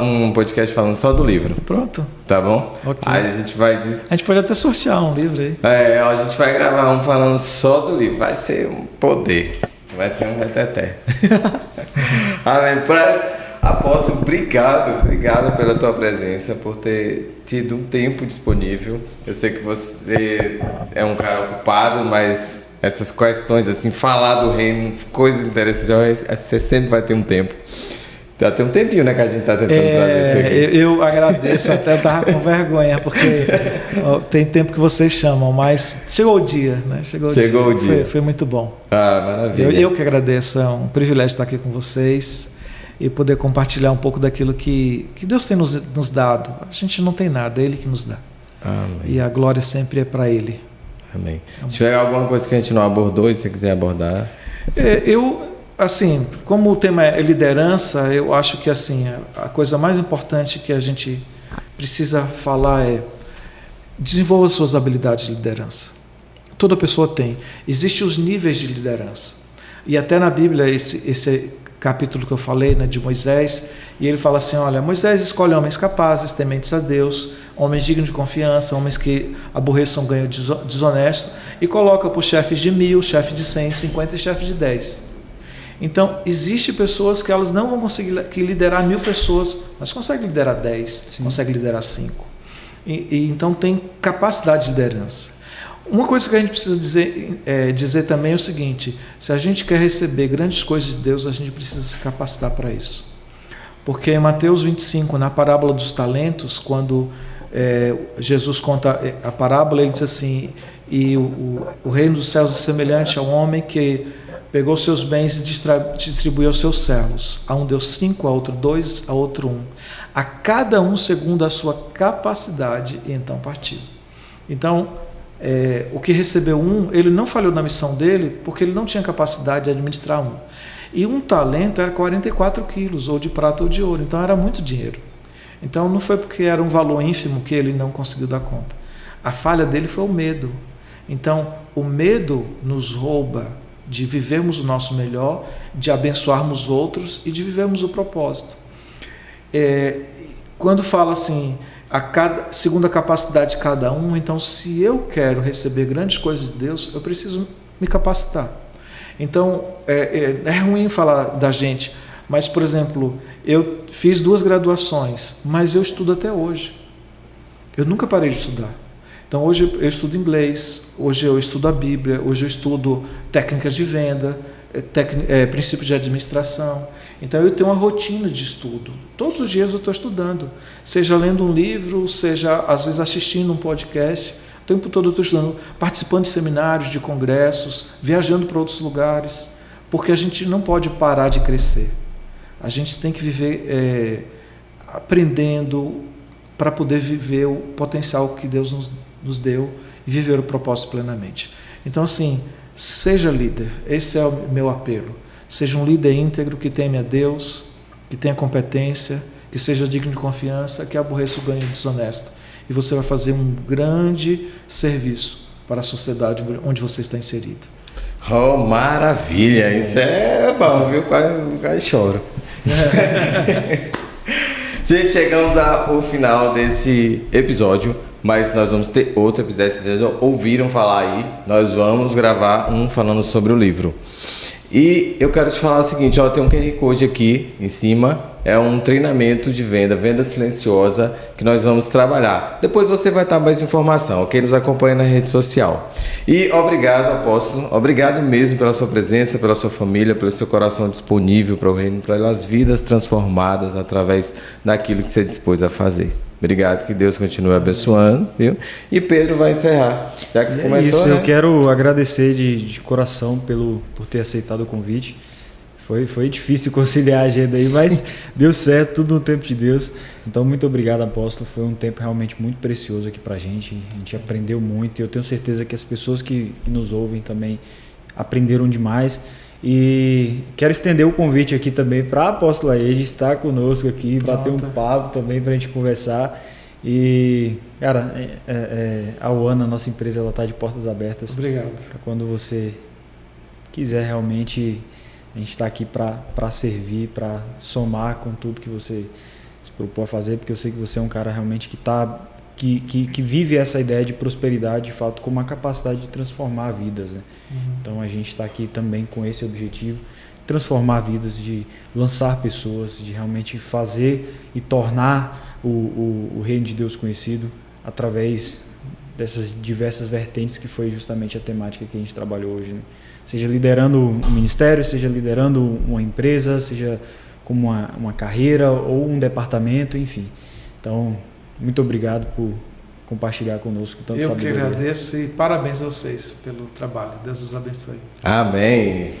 um podcast falando só do livro. Pronto. Tá bom? Okay. Aí a gente vai... A gente pode até sortear um livro aí. A gente vai gravar um falando só do livro. Vai ser um poder. Vai ser um reteté. Amém. Apóstolo, obrigado pela tua presença, por ter tido um tempo disponível. Eu sei que você é um cara ocupado, mas essas questões, assim, falar do reino, coisas interessantes, você sempre vai ter um tempo. Já tem um tempinho, né, que a gente está tentando trazer isso aqui. Eu agradeço, até estava com vergonha, porque tem tempo que vocês chamam, mas chegou o dia, né? Chegou o dia. Foi muito bom. Maravilha. Eu que agradeço, é um privilégio estar aqui com vocês e poder compartilhar um pouco daquilo que Deus tem nos dado. A gente não tem nada, é Ele que nos dá. Amém. E a glória sempre é para Ele. Amém. Se tiver alguma coisa que a gente não abordou e você quiser abordar... assim, como o tema é liderança, eu acho que assim, a coisa mais importante que a gente precisa falar é: desenvolva suas habilidades de liderança. Toda pessoa tem. Existem os níveis de liderança. E até na Bíblia, esse capítulo que eu falei, né, de Moisés, e ele fala assim: olha, Moisés escolhe homens capazes, tementes a Deus, homens dignos de confiança, homens que aborreçam ganho desonesto, e coloca por chefes de 1000, chefe de 100, 50 e chefe de 10. Então, existem pessoas que elas não vão conseguir liderar 1000 pessoas, mas conseguem liderar 10, Sim. conseguem liderar 5. Então, tem capacidade de liderança. Uma coisa que a gente precisa dizer também é o seguinte: se a gente quer receber grandes coisas de Deus, a gente precisa se capacitar para isso. Porque em Mateus 25, na parábola dos talentos, quando Jesus conta a parábola, ele diz assim: e o reino dos céus é semelhante a um homem que pegou seus bens e distribuiu aos seus servos. A um deu 5, a outro 2, a outro 1. A cada um segundo a sua capacidade, e então partiu. Então, o que recebeu 1, ele não falhou na missão dele, porque ele não tinha capacidade de administrar 1. E um talento era 44 quilos, ou de prata ou de ouro, então era muito dinheiro. Então não foi porque era um valor ínfimo que ele não conseguiu dar conta. A falha dele foi o medo. Então, o medo nos rouba de vivermos o nosso melhor, de abençoarmos outros e de vivermos o propósito. Quando fala assim, segundo a capacidade de cada um, então se eu quero receber grandes coisas de Deus, eu preciso me capacitar. Então, é ruim falar da gente, mas, por exemplo, eu fiz 2 graduações, mas eu estudo até hoje. Eu nunca parei de estudar. Então, hoje eu estudo inglês, hoje eu estudo a Bíblia, hoje eu estudo técnicas de venda, princípios de administração. Então, eu tenho uma rotina de estudo. Todos os dias eu estou estudando, seja lendo um livro, seja, às vezes, assistindo um podcast. O tempo todo eu estou estudando, participando de seminários, de congressos, viajando para outros lugares, porque a gente não pode parar de crescer. A gente tem que viver aprendendo para poder viver o potencial que Deus nos deu e viver o propósito plenamente. Então, assim, seja líder. Esse é o meu apelo. Seja um líder íntegro que teme a Deus, que tenha competência, que seja digno de confiança, que aborreça o ganho desonesto. E você vai fazer um grande serviço para a sociedade onde você está inserido. Oh, maravilha! Isso é bom, viu? Quase choro. Gente, chegamos ao final desse episódio, mas nós vamos ter outro episódio. Vocês já ouviram falar aí, nós vamos gravar um falando sobre o livro. E eu quero te falar o seguinte, tem um QR Code aqui em cima, é um treinamento de venda silenciosa que nós vamos trabalhar. Depois você vai ter mais informação, ok? Nos acompanha na rede social. E obrigado, apóstolo, obrigado mesmo pela sua presença, pela sua família, pelo seu coração disponível para o reino, pelas vidas transformadas através daquilo que você dispôs a fazer. Obrigado, que Deus continue abençoando, viu? E Pedro vai encerrar. Já que começou, isso, né? Eu quero agradecer de coração por ter aceitado o convite. Foi difícil conciliar a agenda aí, mas deu certo, tudo no tempo de Deus. Então, muito obrigado, apóstolo. Foi um tempo realmente muito precioso aqui pra gente. A gente aprendeu muito e eu tenho certeza que as pessoas que nos ouvem também aprenderam demais. E quero estender o convite aqui também para a apóstola Eide estar conosco aqui, bater um papo também para a gente conversar. E, cara, a UANA, nossa empresa, ela está de portas abertas. Obrigado. Pra quando você quiser realmente, a gente está aqui para servir, para somar com tudo que você se propõe a fazer, porque eu sei que você é um cara realmente que vive essa ideia de prosperidade, de fato, com uma capacidade de transformar vidas, né? Então a gente está aqui também com esse objetivo, transformar vidas, de lançar pessoas, de realmente fazer e tornar o reino de Deus conhecido através dessas diversas vertentes que foi justamente a temática que a gente trabalhou hoje, né? Seja liderando um ministério, seja liderando uma empresa, seja como uma carreira ou um departamento, enfim. Então, muito obrigado por compartilhar conosco tanto sabedoria. Eu que agradeço e parabéns a vocês pelo trabalho. Deus os abençoe. Amém.